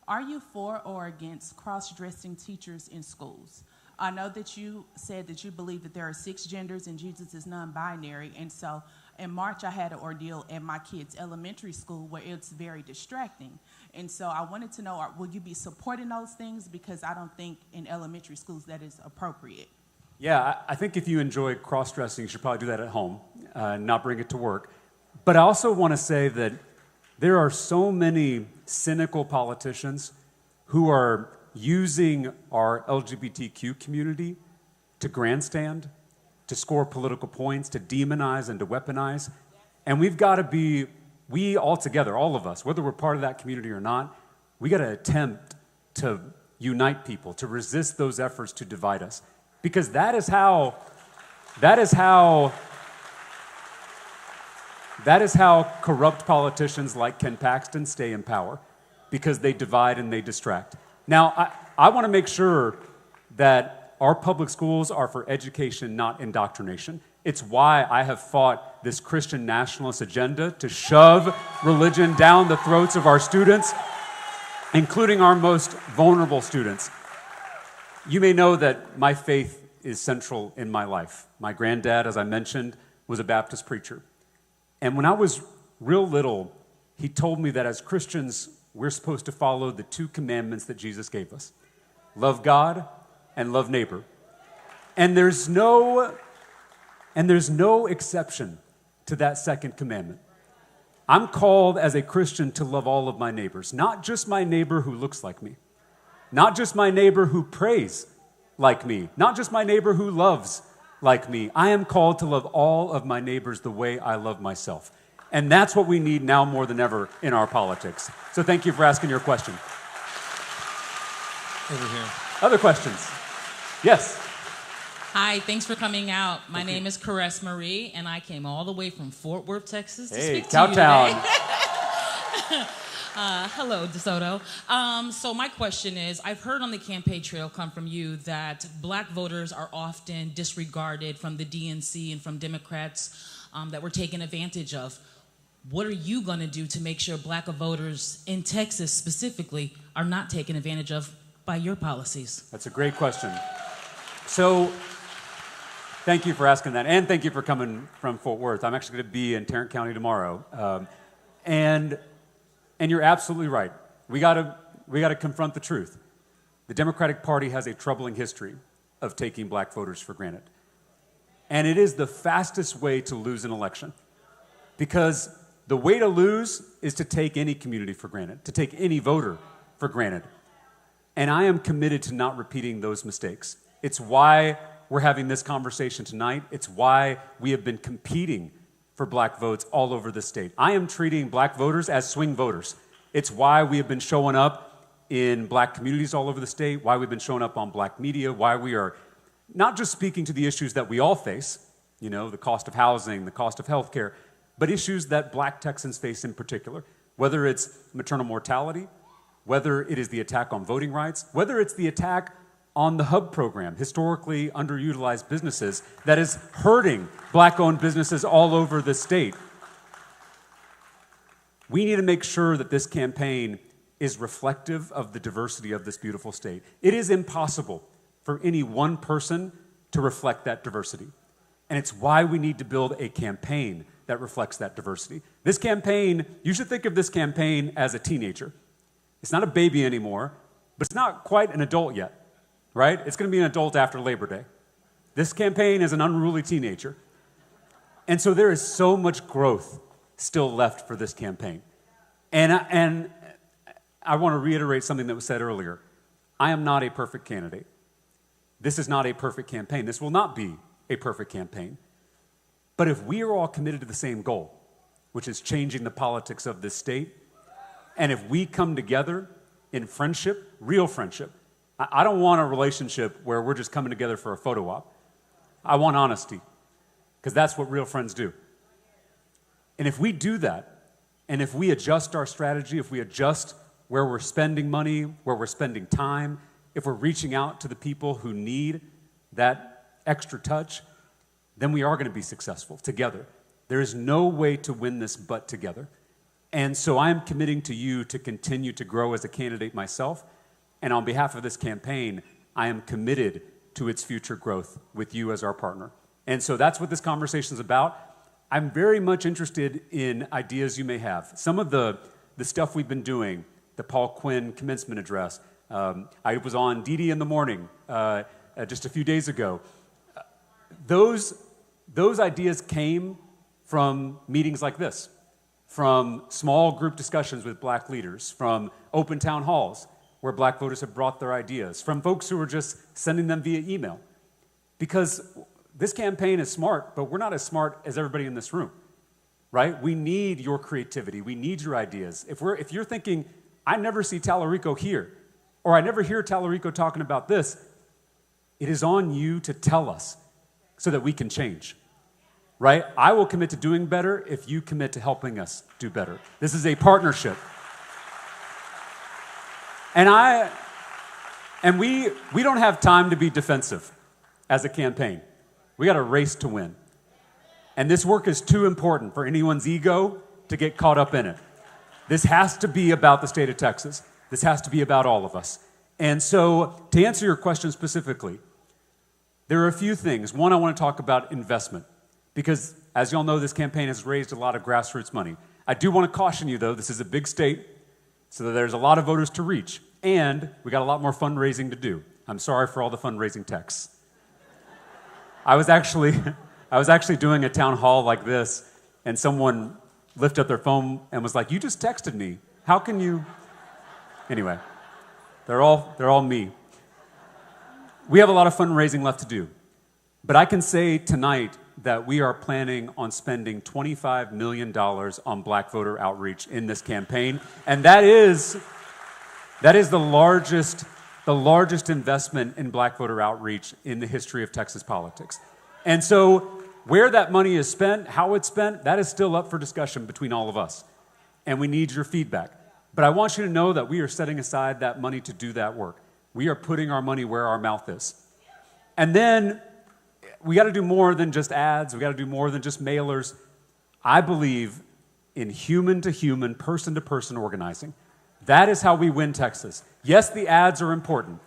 are you for or against cross-dressing teachers in schools? I know that you said that you believe that there are 6 genders and Jesus is non-binary. And so in March, I had an ordeal at my kids' elementary school where it's very distracting. And so I wanted to know, will you be supporting those things? Because I don't think in elementary schools that is appropriate. Yeah, I think if you enjoy cross-dressing, you should probably do that at home, not bring it to work. But I also want to say that there are so many cynical politicians who are using our LGBTQ community to grandstand, to score political points, to demonize and to weaponize. And we've got to be, we all together, all of us, whether we're part of that community or not, we got to attempt to unite people, to resist those efforts to divide us. Because that is how corrupt politicians like Ken Paxton stay in power, because they divide and they distract. Now, I want to make sure that our public schools are for education, not indoctrination. It's why I have fought this Christian nationalist agenda to shove religion down the throats of our students, including our most vulnerable students. You may know that my faith is central in my life. My granddad, as I mentioned, was a Baptist preacher. And when I was real little, he told me that as Christians, we're supposed to follow the 2 commandments that Jesus gave us. Love God and love neighbor. And there's no exception to that second commandment. I'm called as a Christian to love all of my neighbors, not just my neighbor who looks like me, not just my neighbor who prays like me, not just my neighbor who loves like me. I am called to love all of my neighbors the way I love myself. And that's what we need now more than ever in our politics. So thank you for asking your question. Over here. Other questions? Yes. Hi, thanks for coming out. My name is Caress Marie, and I came all the way from Fort Worth, Texas to speak to you today. Hello, DeSoto. So my question is, I've heard on the campaign trail come from you that black voters are often disregarded from the DNC and from Democrats, that we're taken advantage of. What are you going to do to make sure black voters in Texas specifically are not taken advantage of by your policies? That's a great question. So thank you for asking that, and thank you for coming from Fort Worth. I'm actually going to be in Tarrant County tomorrow. And you're absolutely right. We got to confront the truth. The Democratic Party has a troubling history of taking black voters for granted. And it is the fastest way to lose an election, because the way to lose is to take any community for granted, to take any voter for granted. And I am committed to not repeating those mistakes. It's why we're having this conversation tonight. It's why we have been competing for black votes all over the state. I am treating black voters as swing voters. It's why we have been showing up in black communities all over the state, why we've been showing up on black media, why we are not just speaking to the issues that we all face, you know, the cost of housing, the cost of health care, but issues that black Texans face in particular, whether it's maternal mortality, whether it is the attack on voting rights, whether it's the attack on the HUB program, historically underutilized businesses, that is hurting black-owned businesses all over the state. We need to make sure that this campaign is reflective of the diversity of this beautiful state. It is impossible for any one person to reflect that diversity. And it's why we need to build a campaign that reflects that diversity. This campaign, you should think of this campaign as a teenager. It's not a baby anymore, but it's not quite an adult yet, right? It's going to be an adult after Labor Day. This campaign is an unruly teenager. And so there is so much growth still left for this campaign. And I want to reiterate something that was said earlier. I am not a perfect candidate. This is not a perfect campaign. This will not be a perfect campaign. But if we are all committed to the same goal, which is changing the politics of this state, and if we come together in friendship, real friendship, I don't want a relationship where we're just coming together for a photo op. I want honesty, because that's what real friends do. And if we do that, and if we adjust our strategy, if we adjust where we're spending money, where we're spending time, if we're reaching out to the people who need that extra touch, then we are going to be successful together. There is no way to win this but together. And so I am committing to you to continue to grow as a candidate myself. And on behalf of this campaign, I am committed to its future growth with you as our partner. And so that's what this conversation is about. I'm very much interested in ideas you may have. Some of the stuff we've been doing, the Paul Quinn commencement address. I was on DD in the Morning just a few days ago. Those ideas came from meetings like this, from small group discussions with black leaders, from open town halls where black voters have brought their ideas, from folks who were just sending them via email. Because this campaign is smart, but we're not as smart as everybody in this room, right? We need your creativity. We need your ideas. If you're thinking, I never see Talarico here, or I never hear Talarico talking about this, it is on you to tell us so that we can change, right? I will commit to doing better if you commit to helping us do better. This is a partnership. And we don't have time to be defensive as a campaign. We got a race to win. And this work is too important for anyone's ego to get caught up in it. This has to be about the state of Texas. This has to be about all of us. And so, to answer your question specifically, There are a few things. One, I want to talk about investment, because as you all know, this campaign has raised a lot of grassroots money. I do want to caution you, though, this is a big state, so there's a lot of voters to reach, and we got a lot more fundraising to do. I'm sorry for all the fundraising texts. I was actually doing a town hall like this, and someone lifted up their phone and was like, "You just texted me. How can you?" Anyway, they're all me. We have a lot of fundraising left to do, but I can say tonight that we are planning on spending $25 million on black voter outreach in this campaign, and that is the largest investment in black voter outreach in the history of Texas politics. And so where that money is spent, how it's spent, that is still up for discussion between all of us, and we need your feedback. But I want you to know that we are setting aside that money to do that work. We are putting our money where our mouth is. And then we got to do more than just ads. We got to do more than just mailers. I believe in human-to-human, person-to-person organizing. That is how we win Texas. Yes, the ads are important.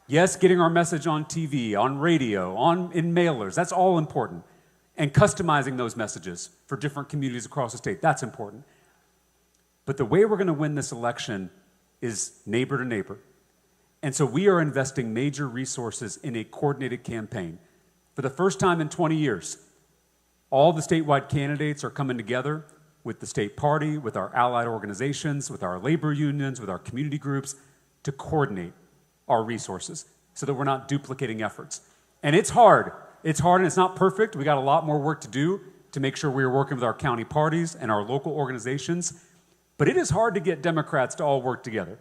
Yes, getting our message on TV, on radio, in mailers, that's all important. And customizing those messages for different communities across the state, that's important. But the way we're going to win this election is neighbor to neighbor. And so we are investing major resources in a coordinated campaign. For the first time in 20 years, all the statewide candidates are coming together with the state party, with our allied organizations, with our labor unions, with our community groups, to coordinate our resources so that we're not duplicating efforts. And it's hard. It's hard and it's not perfect. We got a lot more work to do to make sure we're working with our county parties and our local organizations. But it is hard to get Democrats to all work together.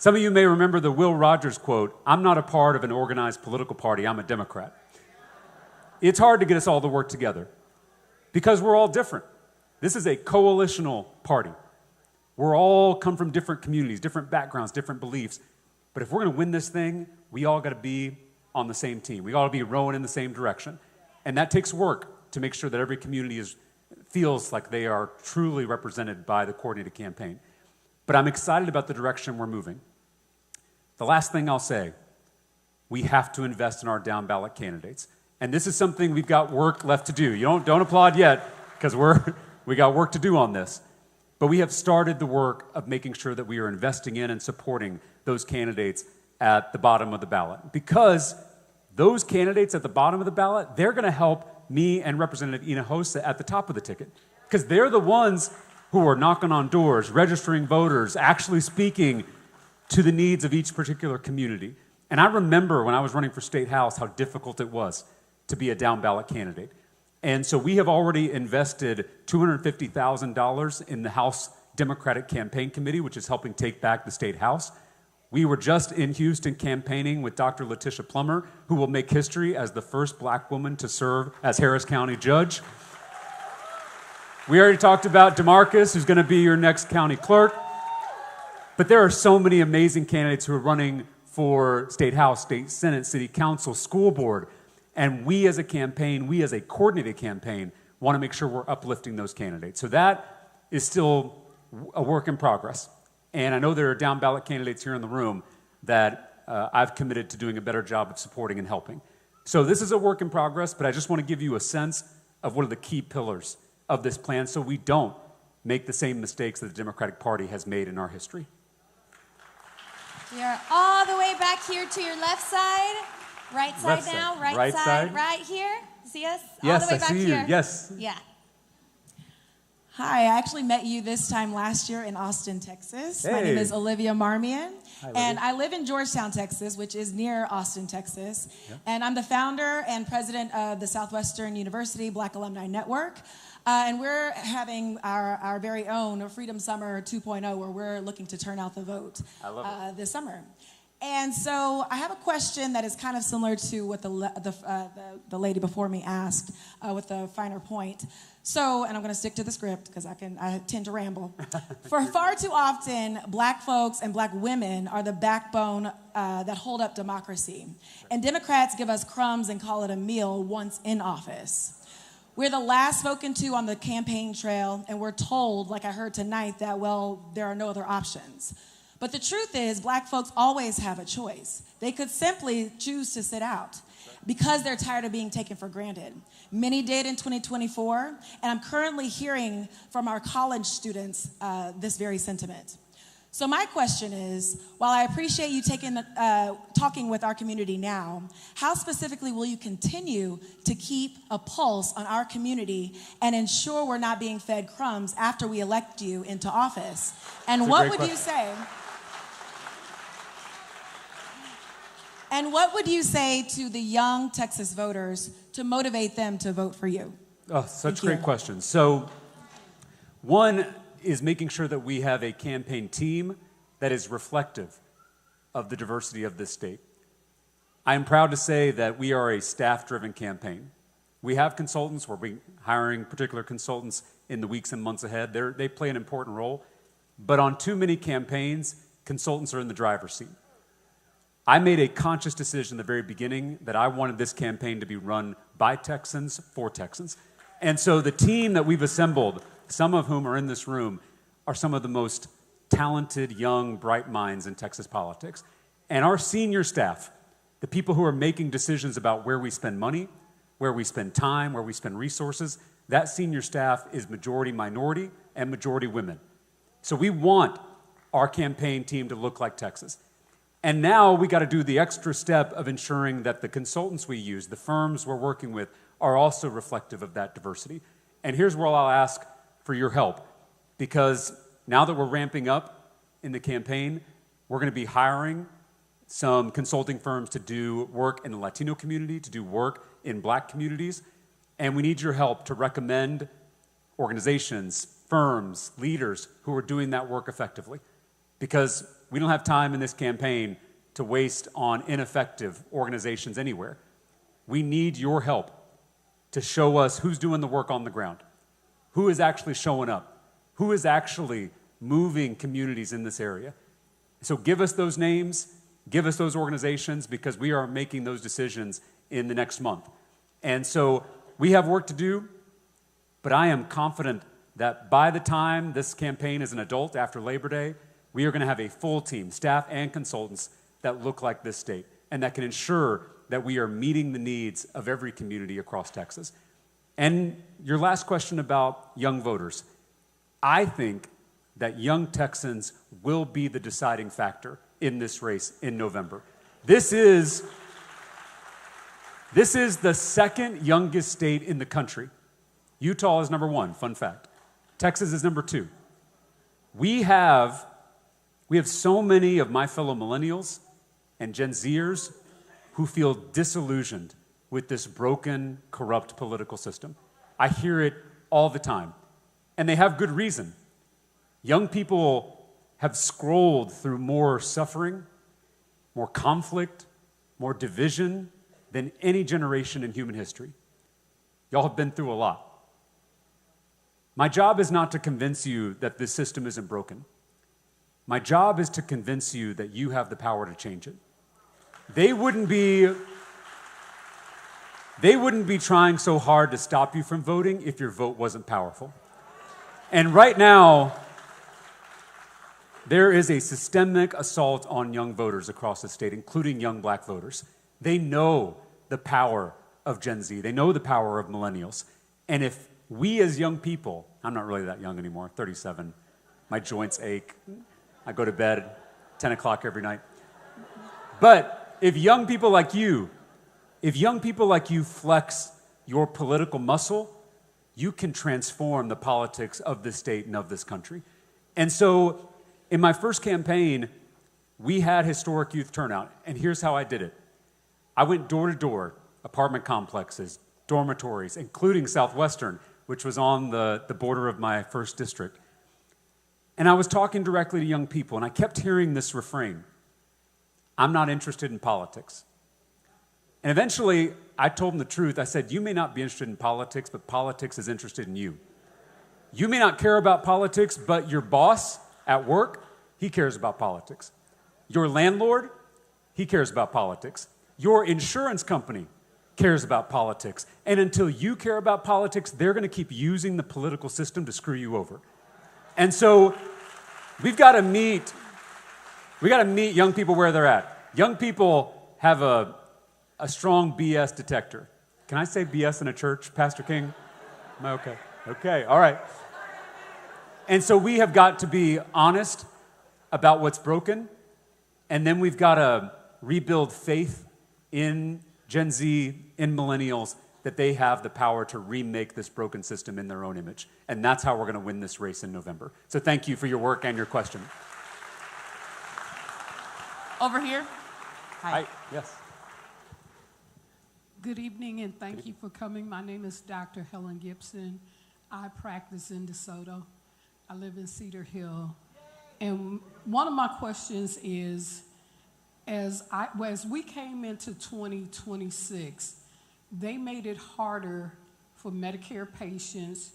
Some of you may remember the Will Rogers quote, "I'm not a part of an organized political party, I'm a Democrat." It's hard to get us all to work together because we're all different. This is a coalitional party. We're all come from different communities, different backgrounds, different beliefs. But if we're going to win this thing, we all got to be on the same team. We got to be rowing in the same direction. And that takes work to make sure that every community feels like they are truly represented by the coordinated campaign. But I'm excited about the direction we're moving. The last thing I'll say, we have to invest in our down ballot candidates. And this is something we've got work left to do. You don't applaud yet, because we got work to do on this. But we have started the work of making sure that we are investing in and supporting those candidates at the bottom of the ballot. Because those candidates at the bottom of the ballot, they're going to help me and Representative Hinojosa at the top of the ticket. Because they're the ones who are knocking on doors, registering voters, actually speaking to the needs of each particular community. And I remember when I was running for State House how difficult it was to be a down ballot candidate. And so we have already invested $250,000 in the House Democratic Campaign Committee, which is helping take back the State House. We were just in Houston campaigning with Dr. Letitia Plummer, who will make history as the first black woman to serve as Harris County judge. We already talked about DeMarcus, who's going to be your next county clerk. But there are so many amazing candidates who are running for State House, State Senate, City Council, School Board. And we as a campaign, we as a coordinated campaign, want to make sure we're uplifting those candidates. So that is still a work in progress. And I know there are down ballot candidates here in the room that I've committed to doing a better job of supporting and helping. So this is a work in progress, but I just want to give you a sense of what are the key pillars of this plan so we don't make the same mistakes that the Democratic Party has made in our history. We are all the way back here to your left side. Right side Left now, side. right side, Side. right here. See us? Yes, all the way I back see you. here. Yes. Yeah. Hi, I actually met you this time last year in Austin, Texas. My Hey. name is Olivia Marmion, Hi, Olivia. and I live in Georgetown, Texas, which is near Austin, Texas. Yeah. And I'm the founder and president of the Southwestern University Black Alumni Network. And we're having our very own Freedom Summer 2.0, where we're looking to turn out the vote this summer. And so I have a question that is kind of similar to what the lady before me asked with the finer point. So, and I'm going to stick to the script because I tend to ramble. For far too often, black folks and black women are the backbone that hold up democracy. And Democrats give us crumbs and call it a meal once in office. We're the last spoken to on the campaign trail, and we're told, like I heard tonight, that, well, there are no other options. But the truth is, black folks always have a choice. They could simply choose to sit out because they're tired of being taken for granted. Many did in 2024, and I'm currently hearing from our college students this very sentiment. So my question is, while I appreciate you talking with our community now, how specifically will you continue to keep a pulse on our community and ensure we're not being fed crumbs after we elect you into office? And what would you say? And what would you say to the young Texas voters to motivate them to vote for you? Oh, such great questions. So, one is making sure that we have a campaign team that is reflective of the diversity of this state. I am proud to say that we are a staff-driven campaign. We have consultants. We're hiring particular consultants in the weeks and months ahead. They play an important role. But on too many campaigns, consultants are in the driver's seat. I made a conscious decision at the very beginning that I wanted this campaign to be run by Texans for Texans. And so the team that we've assembled, some of whom are in this room, are some of the most talented, young, bright minds in Texas politics. And our senior staff, the people who are making decisions about where we spend money, where we spend time, where we spend resources, that senior staff is majority minority and majority women. So we want our campaign team to look like Texas. And now we got to do the extra step of ensuring that the consultants we use, the firms we're working with, are also reflective of that diversity. And here's where I'll ask for your help, because now that we're ramping up in the campaign, we're going to be hiring some consulting firms to do work in the Latino community, to do work in black communities, and we need your help to recommend organizations, firms, leaders who are doing that work effectively, because we don't have time in this campaign to waste on ineffective organizations anywhere. We need your help to show us who's doing the work on the ground, who is actually showing up, who is actually moving communities in this area. So give us those names, give us those organizations, because we are making those decisions in the next month. And so we have work to do, but I am confident that by the time this campaign is an adult after Labor Day, we are going to have a full team, staff and consultants, that look like this state and that can ensure that we are meeting the needs of every community across Texas. And your last question about young voters, I think that young Texans will be the deciding factor in this race in November. This is the second youngest state in the country. Utah is number one, fun fact. Texas is number two. We have so many of my fellow millennials and Gen Zers who feel disillusioned with this broken, corrupt political system. I hear it all the time, and they have good reason. Young people have scrolled through more suffering, more conflict, more division than any generation in human history. Y'all have been through a lot. My job is not to convince you that this system isn't broken. My job is to convince you that you have the power to change it. They wouldn't be trying so hard to stop you from voting if your vote wasn't powerful. And right now, there is a systemic assault on young voters across the state, including young black voters. They know the power of Gen Z. They know the power of millennials. And if we as young people, I'm not really that young anymore, 37, my joints ache, I go to bed at 10 o'clock every night. But if young people like you flex your political muscle, you can transform the politics of this state and of this country. And so in my first campaign, we had historic youth turnout, and here's how I did it. I went door to door, apartment complexes, dormitories, including Southwestern, which was on the border of my first district. And I was talking directly to young people, and I kept hearing this refrain: I'm not interested in politics. And eventually, I told them the truth. I said, you may not be interested in politics, but politics is interested in you. You may not care about politics, but your boss at work, he cares about politics. Your landlord, he cares about politics. Your insurance company cares about politics. And until you care about politics, they're going to keep using the political system to screw you over. And so we've got to meet We got to meet young people where they're at. Young people have a strong BS detector. Can I say BS in a church, Pastor King? Am I okay? Okay, all right. And so we have got to be honest about what's broken, and then we've got to rebuild faith in Gen Z, in millennials, that they have the power to remake this broken system in their own image. And that's how we're going to win this race in November. So thank you for your work and your question. Over here. Hi. Yes. Good evening, and thank you for coming. My name is Dr. Helen Gibson. I practice in DeSoto. I live in Cedar Hill. And one of my questions is, as we came into 2026, they made it harder for Medicare patients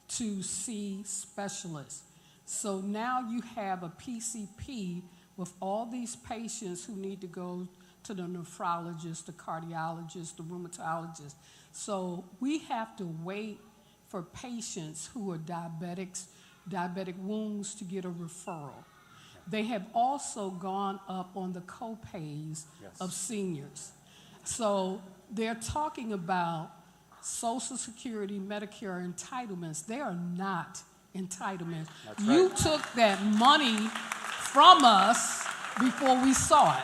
to see specialists. So now you have a PCP with all these patients who need to go to the nephrologist, the cardiologist, the rheumatologist. So we have to wait for patients who are diabetic wounds to get a referral. They have also gone up on the co-pays of seniors. So they're talking about Social Security, Medicare entitlements. They are not entitlements. That's You right. took that money from us before we saw it.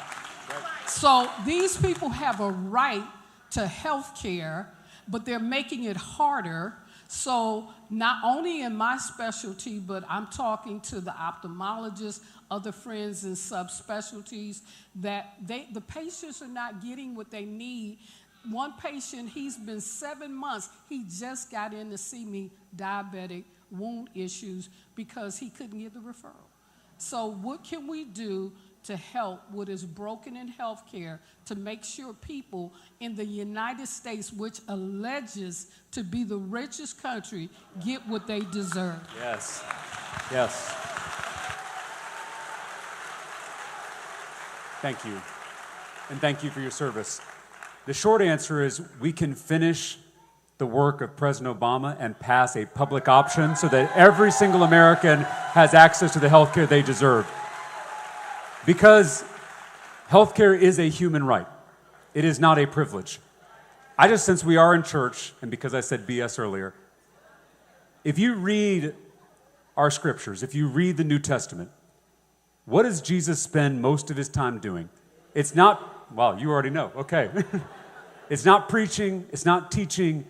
So these people have a right to health care, but they're making it harder. So not only in my specialty, but I'm talking to the ophthalmologists, other friends in subspecialties, that the patients are not getting what they need. One patient, he's been 7 months, he just got in to see me, diabetic wound issues, because he couldn't get the referral. So what can we do to help what is broken in healthcare to make sure people in the United States, which alleges to be the richest country, get what they deserve? Yes. Yes. Thank you. And thank you for your service. The short answer is we can finish the work of President Obama and pass a public option so that every single American has access to the health care they deserve. Because healthcare is a human right. It is not a privilege. I just, since we are in church, and because I said BS earlier, if you read our scriptures, if you read the New Testament, what does Jesus spend most of his time doing? It's not, well, you already know, okay. It's not preaching, it's not teaching,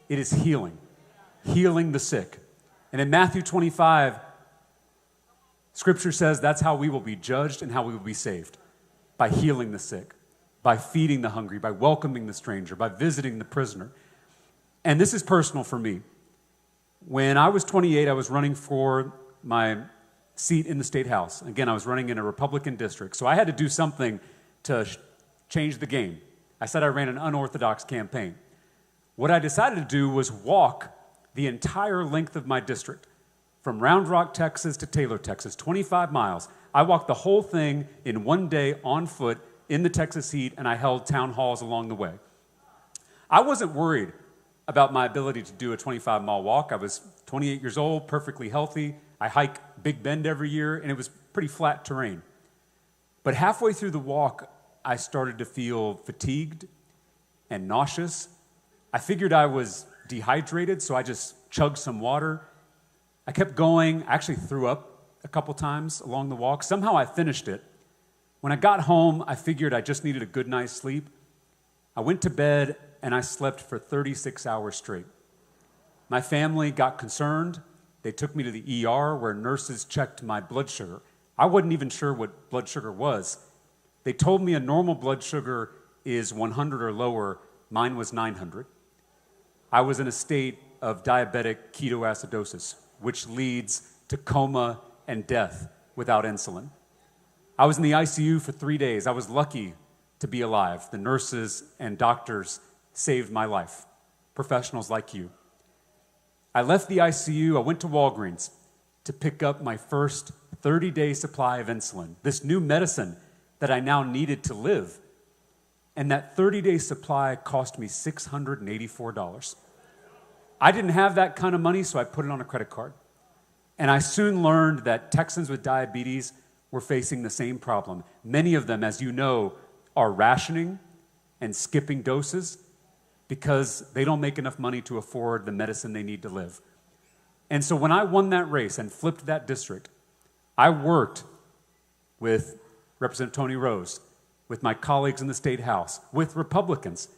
it is healing. Healing the sick. And in Matthew 25, Scripture says that's how we will be judged and how we will be saved. By healing the sick, by feeding the hungry, by welcoming the stranger, by visiting the prisoner. And this is personal for me. When I was 28, I was running for my seat in the state house. Again, I was running in a Republican district. So I had to do something to change the game. I said I ran an unorthodox campaign. What I decided to do was walk the entire length of my district, from Round Rock, Texas to Taylor, Texas, 25 miles. I walked the whole thing in one day on foot in the Texas heat, and I held town halls along the way. I wasn't worried about my ability to do a 25-mile walk. I was 28 years old, perfectly healthy. I hike Big Bend every year, and it was pretty flat terrain. But halfway through the walk, I started to feel fatigued and nauseous. I figured I was dehydrated, so I just chugged some water. I kept going. I actually threw up a couple times along the walk. Somehow I finished it. When I got home, I figured I just needed a good night's sleep. I went to bed, and I slept for 36 hours straight. My family got concerned. They took me to the ER where nurses checked my blood sugar. I wasn't even sure what blood sugar was. They told me a normal blood sugar is 100 or lower. Mine was 900. I was in a state of diabetic ketoacidosis, which leads to coma and death without insulin. I was in the ICU for 3 days. I was lucky to be alive. The nurses and doctors saved my life, professionals like you. I left the ICU. I went to Walgreens to pick up my first 30-day supply of insulin, this new medicine that I now needed to live. And that 30-day supply cost me $684. I didn't have that kind of money, so I put it on a credit card. And I soon learned that Texans with diabetes were facing the same problem. Many of them, as you know, are rationing and skipping doses because they don't make enough money to afford the medicine they need to live. And so when I won that race and flipped that district, I worked with Representative Tony Rose, with my colleagues in the State House, with Republicans.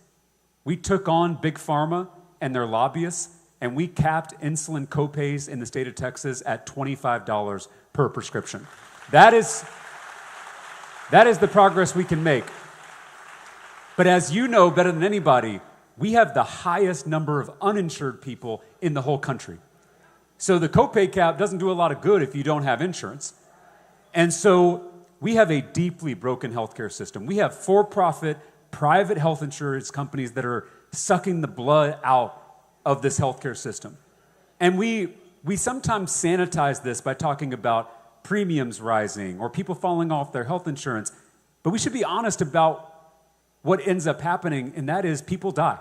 We took on Big Pharma and their lobbyists, and we capped insulin copays in the state of Texas at $25 per prescription. That is the progress we can make. But as you know better than anybody, we have the highest number of uninsured people in the whole country. So the copay cap doesn't do a lot of good if you don't have insurance. And so we have a deeply broken healthcare system. We have for-profit, private health insurance companies that are sucking the blood out of this healthcare system. And we sometimes sanitize this by talking about premiums rising or people falling off their health insurance. But we should be honest about what ends up happening, and that is people die.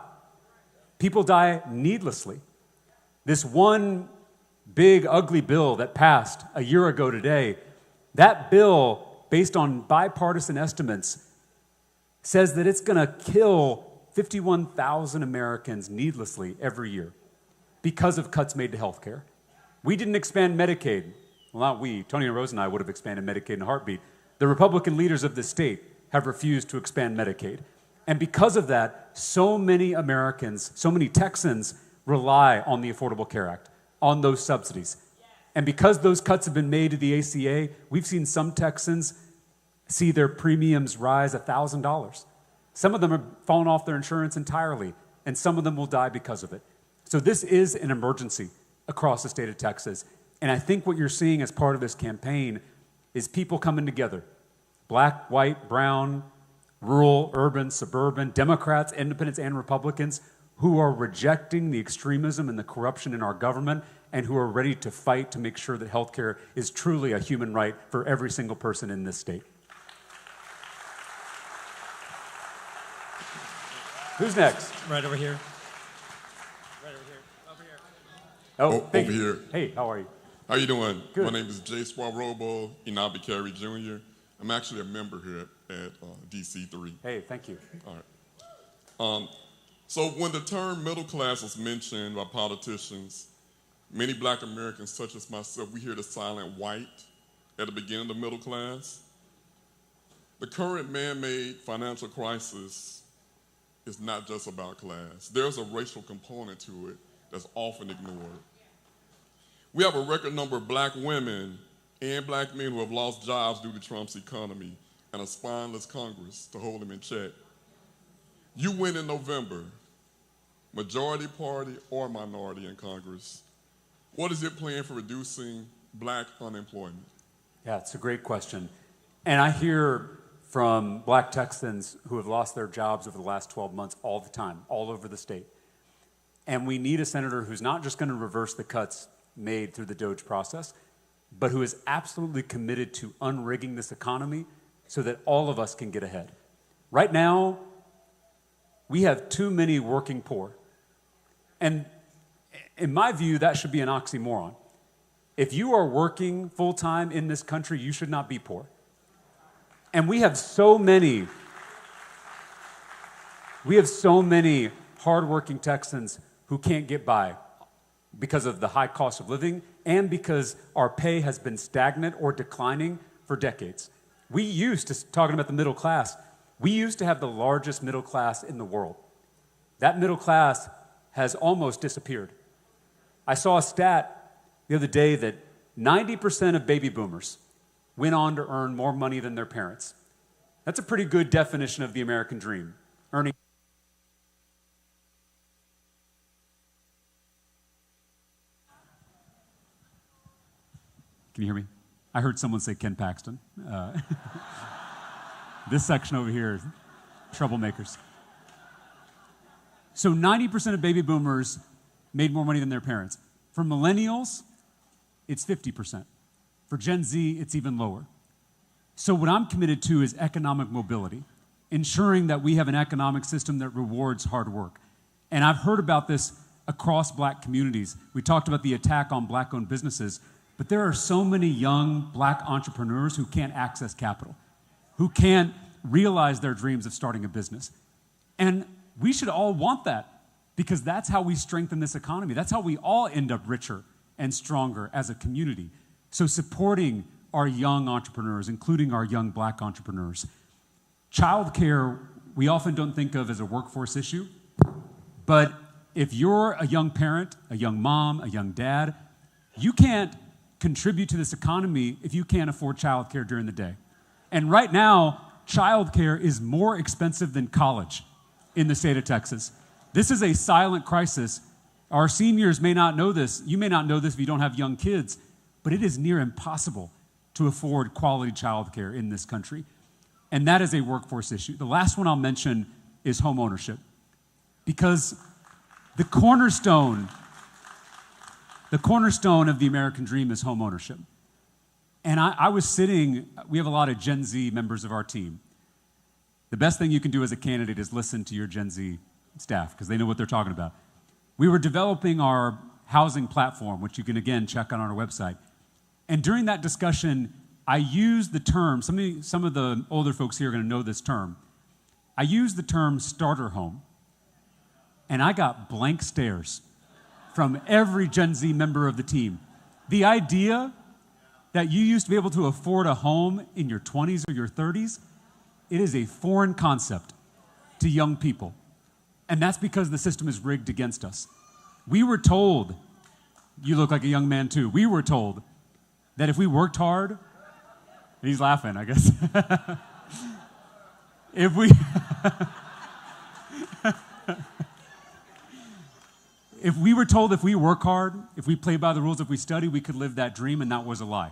People die needlessly. This one big, ugly bill that passed a year ago today, that bill, based on bipartisan estimates, says that it's going to kill 51,000 Americans needlessly every year because of cuts made to health care. We didn't expand Medicaid. Well, not we. Tony Rose and I would have expanded Medicaid in a heartbeat. The Republican leaders of this state have refused to expand Medicaid. And because of that, so many Americans, so many Texans rely on the Affordable Care Act, on those subsidies. And because those cuts have been made to the ACA, we've seen some Texans see their premiums rise $1,000. Some of them have fallen off their insurance entirely, and some of them will die because of it. So this is an emergency across the state of Texas. And I think what you're seeing as part of this campaign is people coming together. Black, white, brown, rural, urban, suburban, Democrats, independents, and Republicans who are rejecting the extremism and the corruption in our government and who are ready to fight to make sure that healthcare is truly a human right for every single person in this state. Who's next? Right over here. Oh, over here. Hey, how are you? How you doing? Good. My name is Jay Swarobo Inabi Carey Jr. I'm actually a member here at DC3. Hey, thank you. All right. So when the term middle class was mentioned by politicians, many black Americans, such as myself, we hear the silent white at the beginning of the middle class. The current man-made financial crisis is not just about class. There's a racial component to it that's often ignored. We have a record number of black women and black men who have lost jobs due to Trump's economy and a spineless Congress to hold them in check. You win in November, majority party or minority in Congress. What is it plan for reducing black unemployment? Yeah, it's a great question. And I hear from black Texans who have lost their jobs over the last 12 months all the time, all over the state. And we need a senator who's not just going to reverse the cuts made through the DOGE process, but who is absolutely committed to unrigging this economy so that all of us can get ahead. Right now, we have too many working poor. And in my view, that should be an oxymoron. If you are working full-time in this country, you should not be poor. And we have so many hardworking Texans who can't get by because of the high cost of living and because our pay has been stagnant or declining for decades. We used to, talking about the middle class, we used to have the largest middle class in the world. That middle class has almost disappeared. I saw a stat the other day that 90% of baby boomers went on to earn more money than their parents. That's a pretty good definition of the American dream, earning. Can you hear me? I heard someone say Ken Paxton. This section over here, troublemakers. So 90% of baby boomers made more money than their parents. For millennials, it's 50%. For Gen Z, it's even lower. So what I'm committed to is economic mobility, ensuring that we have an economic system that rewards hard work. And I've heard about this across black communities. We talked about the attack on black-owned businesses, But there are so many young black entrepreneurs who can't access capital, who can't realize their dreams of starting a business. And we should all want that, because that's how we strengthen this economy. That's how we all end up richer and stronger as a community. So supporting our young entrepreneurs, including our young black entrepreneurs. Childcare, we often don't think of as a workforce issue, but if you're a young parent, a young mom, a young dad, you can't contribute to this economy if you can't afford childcare during the day. And right now, childcare is more expensive than college in the state of Texas. This is a silent crisis. Our seniors may not know this. You may not know this if you don't have young kids, but it is near impossible to afford quality childcare in this country. And that is a workforce issue. The last one I'll mention is home ownership, because the cornerstone of the American dream is home ownership. And I was sitting, we have a lot of Gen Z members of our team. The best thing you can do as a candidate is listen to your Gen Z staff, because they know what they're talking about. We were developing our housing platform, which you can again check out on our website. And during that discussion, I used the term, some of the older folks here are going to know this term. I used the term starter home. And I got blank stares from every Gen Z member of the team. The idea that you used to be able to afford a home in your 20s or your 30s, it is a foreign concept to young people. And that's because the system is rigged against us. We were told, you look like a young man too, we were told that if we worked hard, he's laughing, I guess. If we were told if we work hard, if we play by the rules, if we study, we could live that dream, and that was a lie.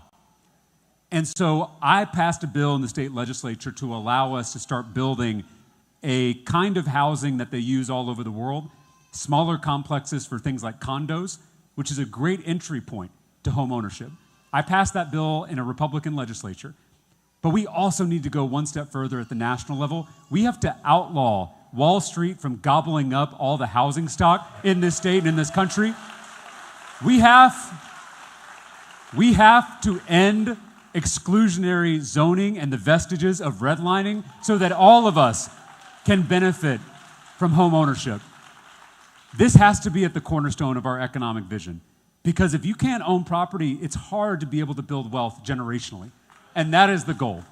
And so I passed a bill in the state legislature to allow us to start building a kind of housing that they use all over the world, smaller complexes for things like condos, which is a great entry point to home ownership. I passed that bill in a Republican legislature, but we also need to go one step further at the national level. We have to outlaw Wall Street from gobbling up all the housing stock in this state and in this country. We have to end exclusionary zoning and the vestiges of redlining so that all of us can benefit from home ownership. This has to be at the cornerstone of our economic vision, because if you can't own property, it's hard to be able to build wealth generationally, and that is the goal.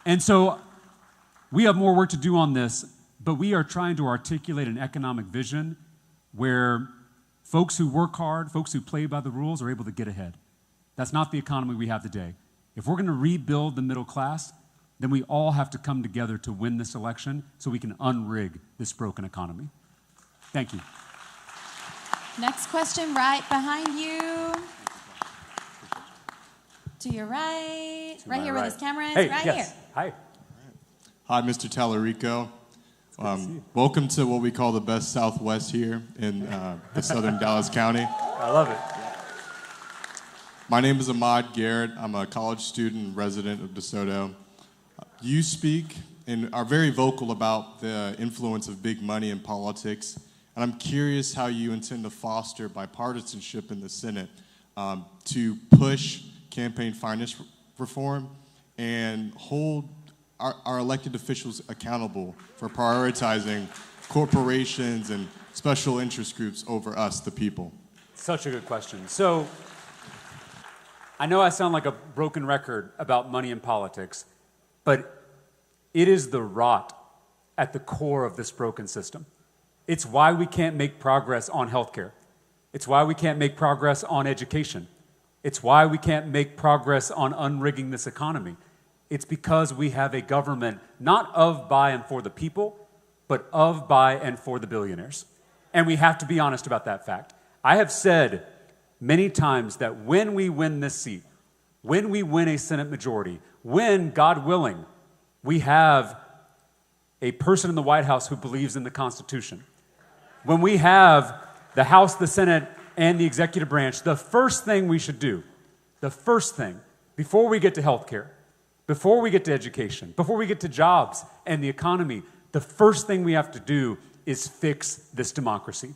And so we have more work to do on this, but we are trying to articulate an economic vision where folks who work hard, folks who play by the rules are able to get ahead. That's not the economy we have today. If we're going to rebuild the middle class, then we all have to come together to win this election so we can unrig this broken economy. Thank you. Next question right behind you. To your right. Right here where this camera is. Hey, right yes. here. Hi. Hi, Mr. Talarico. Welcome to what we call the best Southwest here in the southern Dallas County. I love it. My name is Ahmad Garrett. I'm a college student and resident of DeSoto. You speak and are very vocal about the influence of big money in politics, and I'm curious how you intend to foster bipartisanship in the Senate to push campaign finance reform and hold our elected officials accountable for prioritizing corporations and special interest groups over us, the people. Such a good question. So I know I sound like a broken record about money in politics, but it is the rot at the core of this broken system. It's why we can't make progress on healthcare. It's why we can't make progress on education. It's why we can't make progress on unrigging this economy. It's because we have a government not of, by, and for the people, but of, by, and for the billionaires. And we have to be honest about that fact. I have said many times that when we win this seat, when we win a Senate majority, when, God willing, we have a person in the White House who believes in the Constitution, when we have the House, the Senate, and the executive branch, the first thing we should do, the first thing, before we get to healthcare, before we get to education, before we get to jobs and the economy, the first thing we have to do is fix this democracy.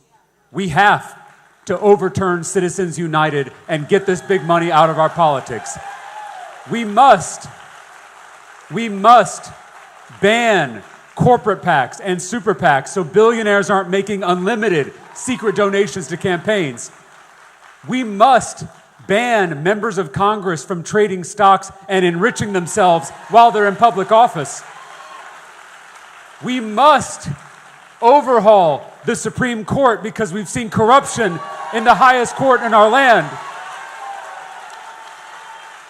We have to overturn Citizens United and get this big money out of our politics. We must ban corporate PACs and super PACs so billionaires aren't making unlimited secret donations to campaigns. We must ban members of Congress from trading stocks and enriching themselves while they're in public office. We must overhaul the Supreme Court because we've seen corruption in the highest court in our land.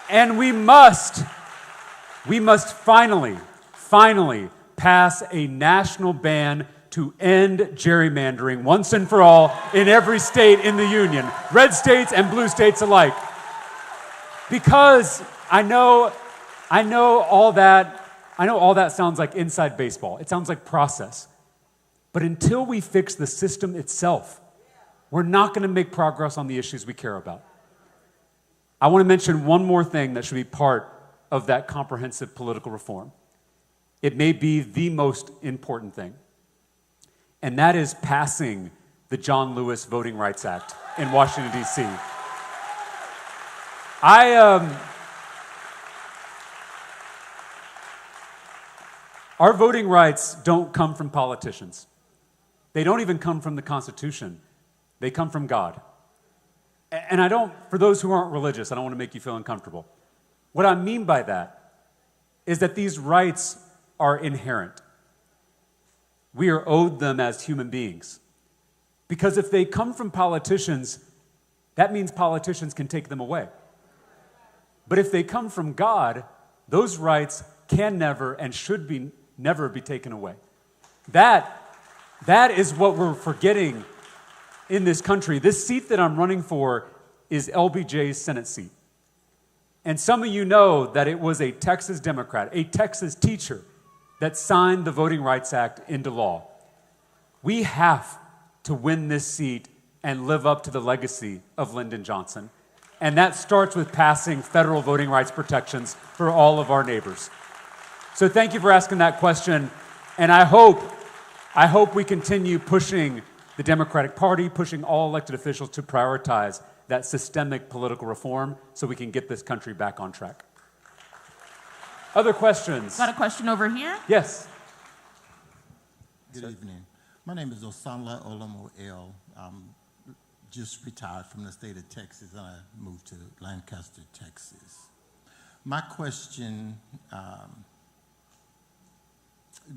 And we must finally pass a national ban to end gerrymandering once and for all in every state in the union, red states and blue states alike. Because I know all that sounds like inside baseball. It sounds like process. But until we fix the system itself, we're not going to make progress on the issues we care about. I want to mention one more thing that should be part of that comprehensive political reform. It may be the most important thing, and that is passing the John Lewis Voting Rights Act in Washington, D.C. Our voting rights don't come from politicians. They don't even come from the Constitution. They come from God. And for those who aren't religious, I don't want to make you feel uncomfortable. What I mean by that is that these rights are inherent. We are owed them as human beings. Because if they come from politicians, that means politicians can take them away. But if they come from God, those rights can never and should never be taken away. That is what we're forgetting in this country. This seat that I'm running for is LBJ's Senate seat. And some of you know that it was a Texas Democrat, a Texas teacher, that signed the Voting Rights Act into law. We have to win this seat and live up to the legacy of Lyndon Johnson. And that starts with passing federal voting rights protections for all of our neighbors. So thank you for asking that question. And I hope we continue pushing the Democratic Party, pushing all elected officials to prioritize that systemic political reform so we can get this country back on track. Other questions? Got a question over here? Yes. Good evening. My name is Osanla Olamoel. I'm just retired from the state of Texas, and I moved to Lancaster, Texas. My question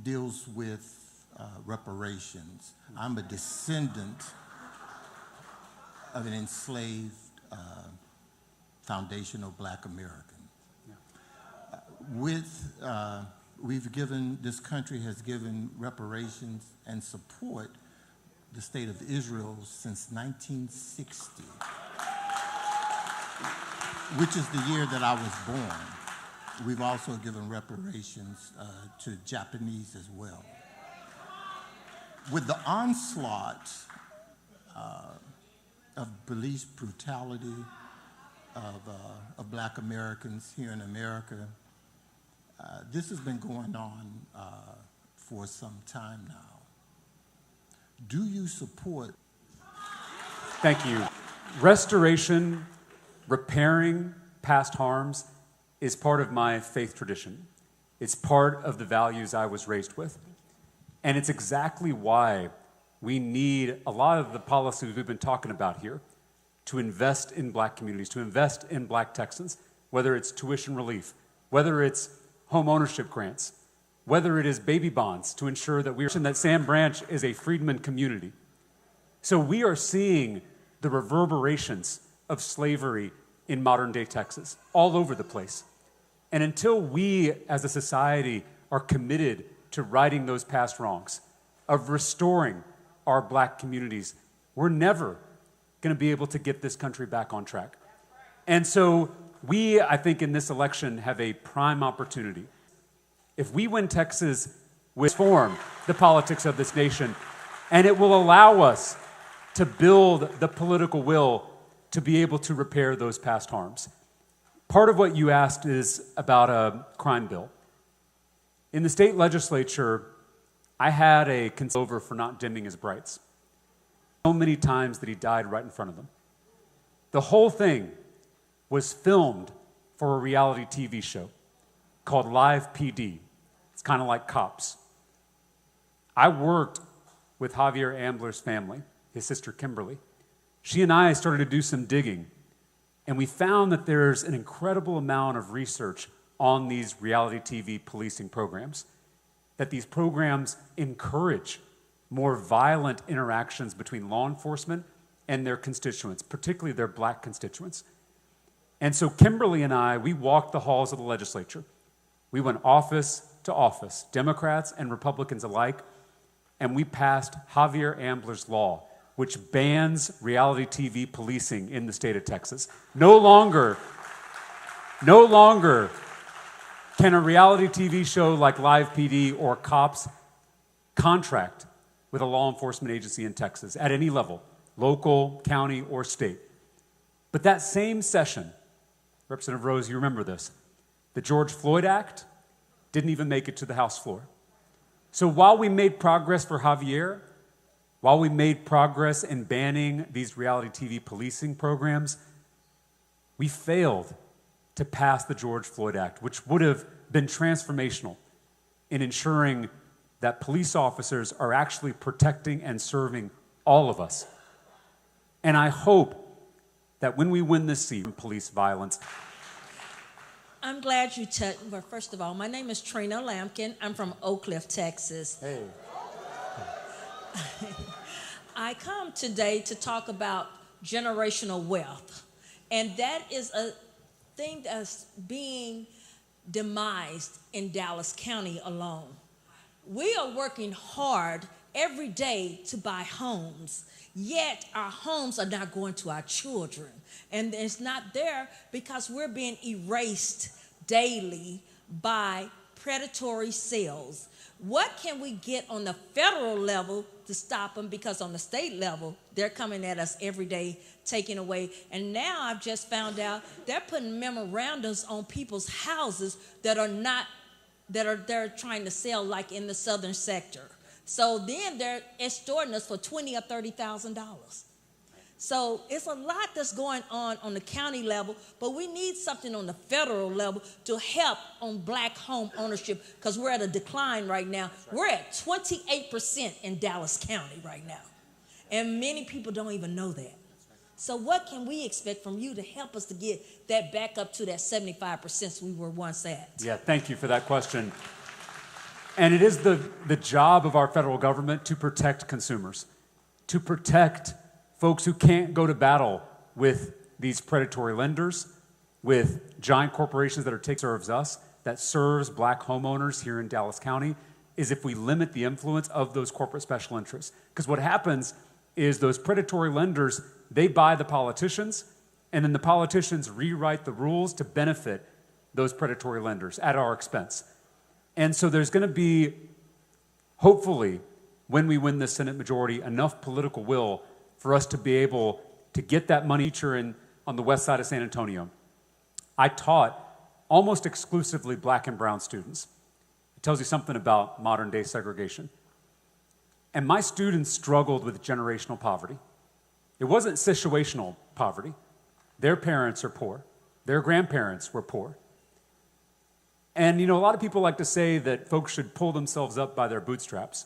deals with reparations. I'm a descendant of an enslaved foundational Black American. This country has given reparations and support the state of Israel since 1960, which is the year that I was born. We've also given reparations to Japanese as well. With the onslaught of police brutality of Black Americans here in America, this has been going on for some time now. Do you support? Thank you. Restoration, repairing past harms is part of my faith tradition. It's part of the values I was raised with. And it's exactly why we need a lot of the policies we've been talking about here to invest in Black communities, to invest in Black Texans, whether it's tuition relief, whether it's home ownership grants, whether it is baby bonds to ensure that Sam Branch is a freedman community. So we are seeing the reverberations of slavery in modern day Texas all over the place. And until we as a society are committed to righting those past wrongs, of restoring our Black communities, we're never going to be able to get this country back on track. And so we, I think, in this election have a prime opportunity. If we win Texas, we'll transform the politics of this nation, and it will allow us to build the political will to be able to repair those past harms. Part of what you asked is about a crime bill. In the state legislature, I had a over for not dimming his brights. so many times that he died right in front of them. The whole thing was filmed for a reality TV show called Live PD. It's kind of like Cops. I worked with Javier Ambler's family, his sister Kimberly. She and I started to do some digging, and we found that there's an incredible amount of research on these reality TV policing programs, that these programs encourage more violent interactions between law enforcement and their constituents, particularly their black constituents. And so Kimberly and I, we walked the halls of the legislature. We went office to office, Democrats and Republicans alike, and we passed Javier Ambler's law, which bans reality TV policing in the state of Texas. No longer can a reality TV show like Live PD or Cops contract with a law enforcement agency in Texas at any level, local, county, or state. But that same session, Representative Rose, you remember this, the George Floyd Act didn't even make it to the House floor. So while we made progress for Javier, while we made progress in banning these reality TV policing programs, we failed to pass the George Floyd Act, which would have been transformational in ensuring that police officers are actually protecting and serving all of us. And I hope that when we win this seat from police violence. I'm glad you touched, well, first of all, my name is Trina Lampkin. I'm from Oak Cliff, Texas. Hey. I come today to talk about generational wealth. And that is a thing that's being demised in Dallas County alone. We are working hard every day to buy homes, yet our homes are not going to our children. And it's not there because we're being erased daily by predatory sales. What can we get on the federal level to stop them? Because on the state level, they're coming at us every day, taking away. And now I've just found out they're putting memorandums on people's houses they're trying to sell, like in the southern sector. So then they're extorting us for $20,000 or $30,000. So it's a lot that's going on the county level, but we need something on the federal level to help on black home ownership, because we're at a decline right now. We're at 28% in Dallas County right now, and many people don't even know that. So what can we expect from you to help us to get that back up to that 75% we were once at? Yeah, thank you for that question. And it is the job of our federal government to protect consumers, to protect folks who can't go to battle with these predatory lenders, with giant corporations that are taking serves us, that serves black homeowners here in Dallas County, is if we limit the influence of those corporate special interests. Because what happens is those predatory lenders, they buy the politicians, and then the politicians rewrite the rules to benefit those predatory lenders at our expense. And so there's going to be, hopefully, when we win the Senate majority, enough political will for us to be able to get that money on the west side of San Antonio. I taught almost exclusively black and brown students. It tells you something about modern day segregation. And my students struggled with generational poverty. It wasn't situational poverty. Their parents are poor. Their grandparents were poor. And a lot of people like to say that folks should pull themselves up by their bootstraps.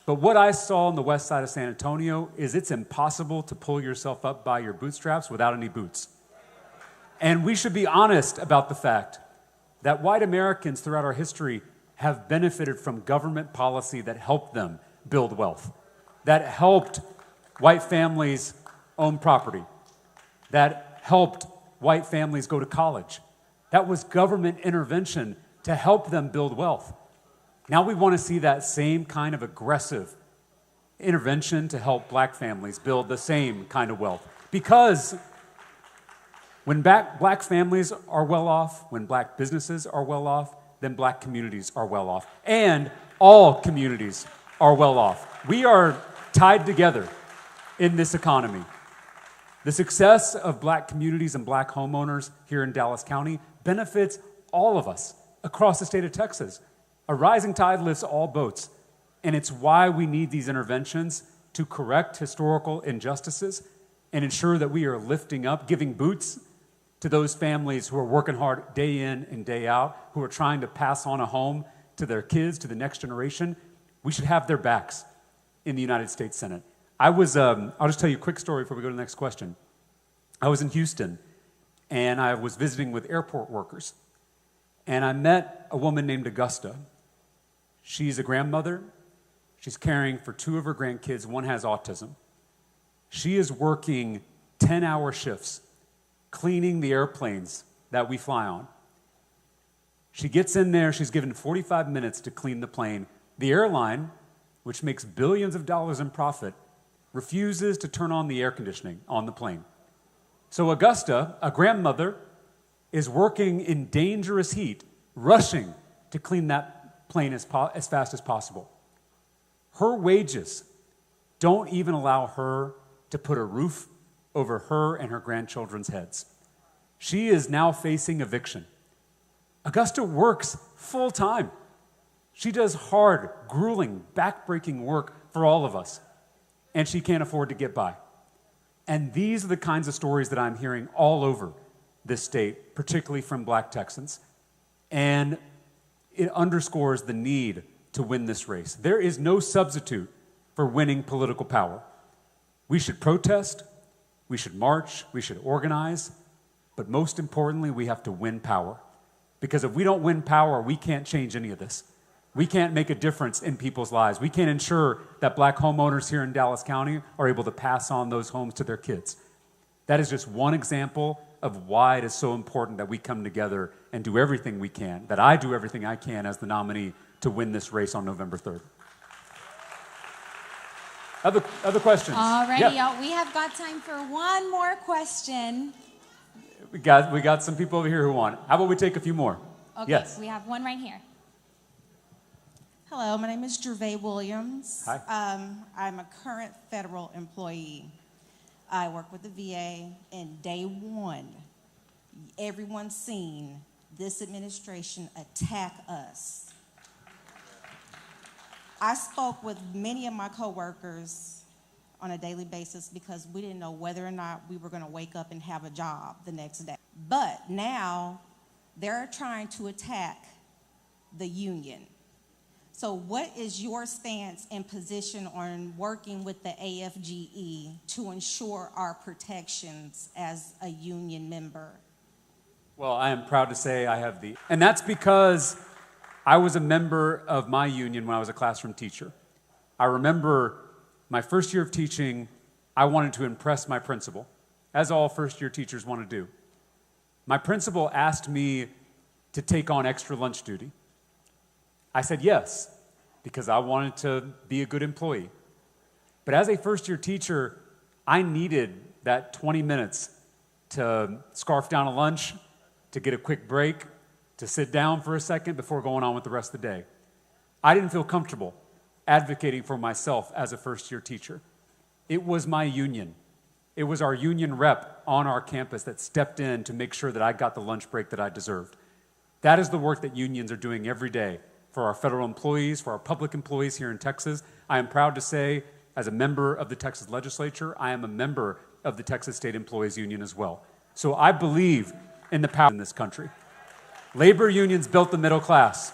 But what I saw on the west side of San Antonio is it's impossible to pull yourself up by your bootstraps without any boots. And we should be honest about the fact that white Americans throughout our history have benefited from government policy that helped them build wealth, that helped white families own property, that helped white families go to college. That was government intervention to help them build wealth. Now we want to see that same kind of aggressive intervention to help black families build the same kind of wealth. Because when black families are well off, when black businesses are well off, then black communities are well off. And all communities are well off. We are tied together in this economy. The success of black communities and black homeowners here in Dallas County benefits all of us across the state of Texas. A rising tide lifts all boats, and it's why we need these interventions to correct historical injustices and ensure that we are lifting up, giving boots to those families who are working hard day in and day out, who are trying to pass on a home to their kids, to the next generation. We should have their backs in the United States Senate. I'll just tell you a quick story before we go to the next question. I was in Houston, and I was visiting with airport workers, and I met a woman named Augusta. She's a grandmother. She's caring for 2 of her grandkids. One has autism. She is working 10-hour shifts, cleaning the airplanes that we fly on. She gets in there, she's given 45 minutes to clean the plane. The airline, which makes billions of dollars in profit, refuses to turn on the air conditioning on the plane. So Augusta, a grandmother, is working in dangerous heat, rushing to clean that plane as fast as possible. Her wages don't even allow her to put a roof over her and her grandchildren's heads. She is now facing eviction. Augusta works full time. She does hard, grueling, back-breaking work for all of us, and she can't afford to get by. And these are the kinds of stories that I'm hearing all over this state, particularly from Black Texans. And it underscores the need to win this race. There is no substitute for winning political power. We should protest, we should march, we should organize, but most importantly, we have to win power. Because if we don't win power, we can't change any of this. We can't make a difference in people's lives. We can't ensure that Black homeowners here in Dallas County are able to pass on those homes to their kids. That is just one example of why it is so important that we come together and do everything we can, that I do everything I can as the nominee to win this race on November 3rd. Other questions? All righty, Yeah. y'all. We have got time for one more question. We got some people over here who want. How about we take a few more? Okay, Yes. we have one right here. Hello, my name is Gervais Williams. Hi. I'm a current federal employee. I work with the VA, and day one, everyone's seen this administration attack us. I spoke with many of my coworkers on a daily basis because we didn't know whether or not we were going to wake up and have a job the next day. But now they're trying to attack the union. So what is your stance and position on working with the AFGE to ensure our protections as a union member? Well, I am proud to say I have and that's because I was a member of my union when I was a classroom teacher. I remember my first year of teaching, I wanted to impress my principal, as all first-year teachers want to do. My principal asked me to take on extra lunch duty. I said yes, because I wanted to be a good employee. But as a first-year teacher, I needed that 20 minutes to scarf down a lunch, to get a quick break, to sit down for a second before going on with the rest of the day. I didn't feel comfortable advocating for myself as a first-year teacher. It was my union. It was our union rep on our campus that stepped in to make sure that I got the lunch break that I deserved. That is the work that unions are doing every day for our federal employees, for our public employees here in Texas. I am proud to say, as a member of the Texas legislature, I am a member of the Texas State Employees Union as well. So I believe in the power in this country. Labor unions built the middle class,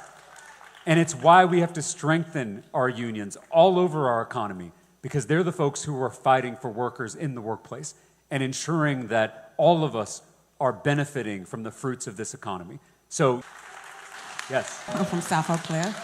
and it's why we have to strengthen our unions all over our economy, because they're the folks who are fighting for workers in the workplace and ensuring that all of us are benefiting from the fruits of this economy. So, yes. I'm from South Eau Claire.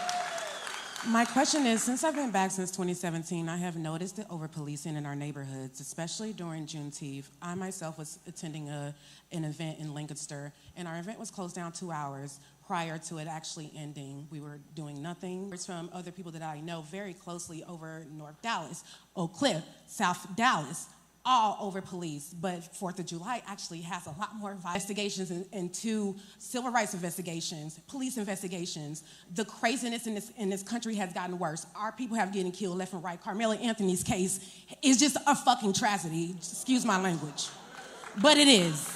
My question is, since I've been back since 2017, I have noticed the over-policing in our neighborhoods, especially during Juneteenth. I myself was attending an event in Lancaster, and our event was closed down 2 hours prior to it actually ending. We were doing nothing. It's from other people that I know very closely over North Dallas, Eau Claire, South Dallas, all over police. But 4th of July actually has a lot more investigations into civil rights investigations, police investigations. The craziness in this country has gotten worse. Our people have getting killed left and right. Carmela Anthony's case is just a fucking tragedy. Excuse my language. But it is.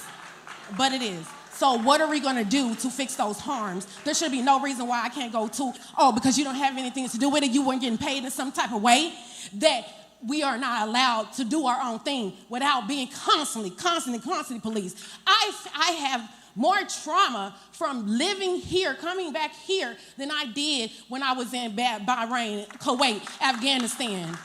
But it is. So what are we going to do to fix those harms? There should be no reason why I can't go to, because you don't have anything to do with it, you weren't getting paid in some type of way, that we are not allowed to do our own thing without being constantly policed. I have more trauma from living here, coming back here, than I did when I was in Bahrain, Kuwait, Afghanistan.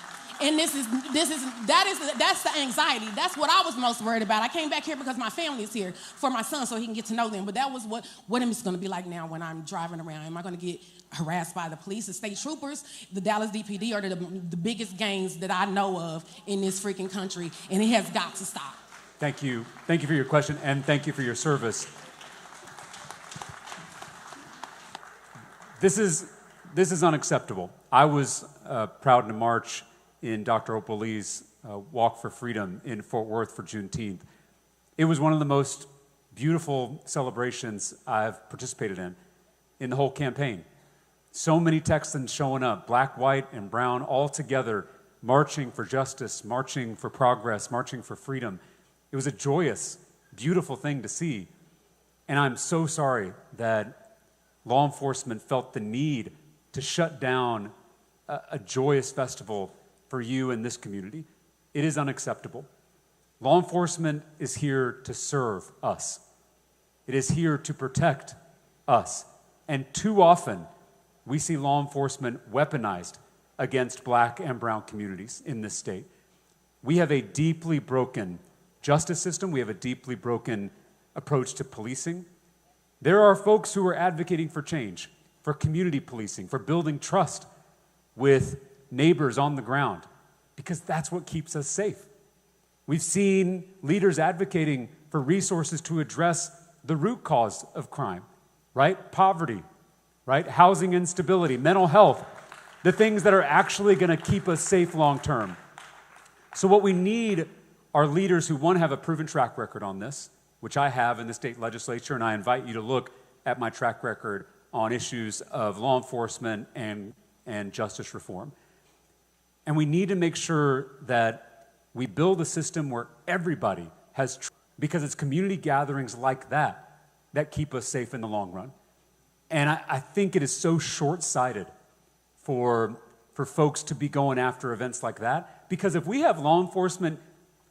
And that's the anxiety. That's what I was most worried about. I came back here because my family is here for my son so he can get to know them. But that was what am I going to be like now when I'm driving around? Am I going to get harassed by the police, the state troopers? The Dallas DPD are the biggest gangs that I know of in this freaking country, and it has got to stop. Thank you. Thank you for your question, and thank you for your service. This is unacceptable. I was proud to march in Dr. Opal Lee's Walk for Freedom in Fort Worth for Juneteenth. It was one of the most beautiful celebrations I've participated in the whole campaign. So many Texans showing up, black, white, and brown, all together, marching for justice, marching for progress, marching for freedom. It was a joyous, beautiful thing to see. And I'm so sorry that law enforcement felt the need to shut down a joyous festival for you in this community. It is unacceptable. Law enforcement is here to serve us. It is here to protect us. And too often, we see law enforcement weaponized against black and brown communities in this state. We have a deeply broken justice system. We have a deeply broken approach to policing. There are folks who are advocating for change, for community policing, for building trust with neighbors on the ground, because that's what keeps us safe. We've seen leaders advocating for resources to address the root cause of crime, right? Poverty, right? Housing instability, mental health, the things that are actually going to keep us safe long term. So what we need are leaders who, one, have a proven track record on this, which I have in the state legislature, and I invite you to look at my track record on issues of law enforcement and justice reform. And we need to make sure that we build a system where everybody has because it's community gatherings like that that keep us safe in the long run. And I think it is so short-sighted for folks to be going after events like that, because if we have law enforcement,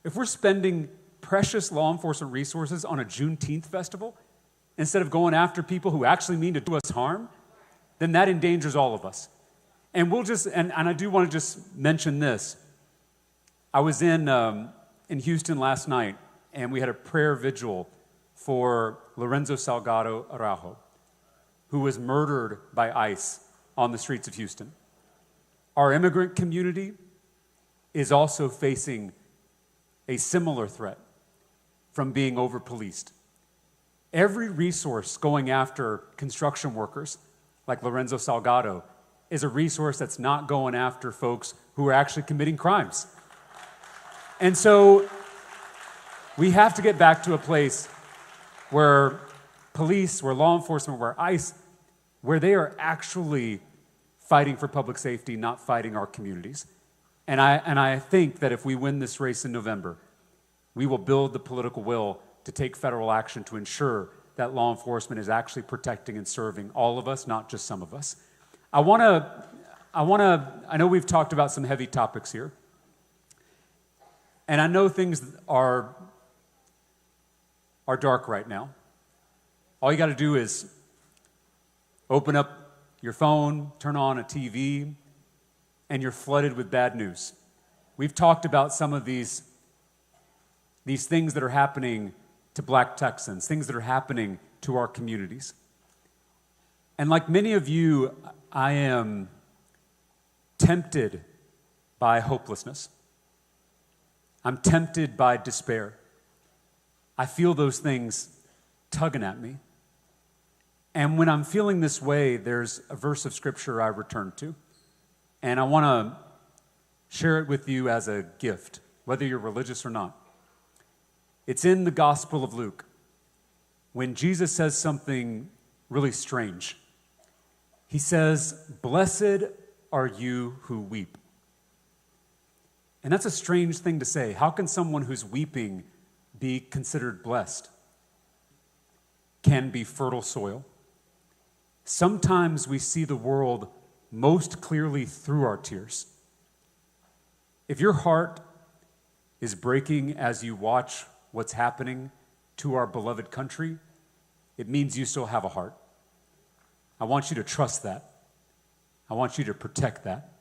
if we're spending precious law enforcement resources on a Juneteenth festival instead of going after people who actually mean to do us harm, then that endangers all of us. And we'll just, and I do want to just mention this. I was in Houston last night, and we had a prayer vigil for Lorenzo Salgado Araujo, who was murdered by ICE on the streets of Houston. Our immigrant community is also facing a similar threat from being over-policed. Every resource going after construction workers like Lorenzo Salgado is a resource that's not going after folks who are actually committing crimes. And so we have to get back to a place where police, where law enforcement, where ICE, where they are actually fighting for public safety, not fighting our communities. And I think that if we win this race in November, we will build the political will to take federal action to ensure that law enforcement is actually protecting and serving all of us, not just some of us. I know we've talked about some heavy topics here. And I know things are dark right now. All you got to do is open up your phone, turn on a TV, and you're flooded with bad news. We've talked about some of these things that are happening to black Texans, things that are happening to our communities. And like many of you, I am tempted by hopelessness. I'm tempted by despair. I feel those things tugging at me. And when I'm feeling this way, there's a verse of scripture I return to. And I want to share it with you as a gift, whether you're religious or not. It's in the Gospel of Luke, when Jesus says something really strange. He says, "Blessed are you who weep." And that's a strange thing to say. How can someone who's weeping be considered blessed? Can be fertile soil. Sometimes we see the world most clearly through our tears. If your heart is breaking as you watch what's happening to our beloved country, it means you still have a heart. I want you to trust that. I want you to protect that,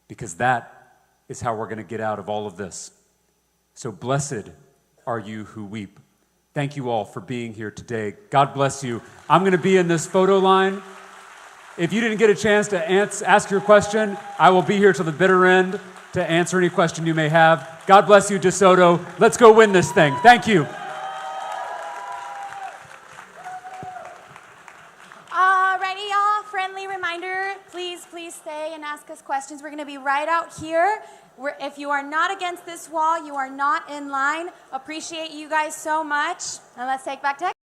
because that is how we're going to get out of all of this. So blessed are you who weep. Thank you all for being here today. God bless you. I'm going to be in this photo line. If you didn't get a chance to ask your question, I will be here till the bitter end to answer any question you may have. God bless you, DeSoto. Let's go win this thing. Thank you. Alrighty, y'all. Friendly reminder, please stay and ask us questions. We're going to be right out here. If you are not against this wall, you are not in line. Appreciate you guys so much. And let's take back tech.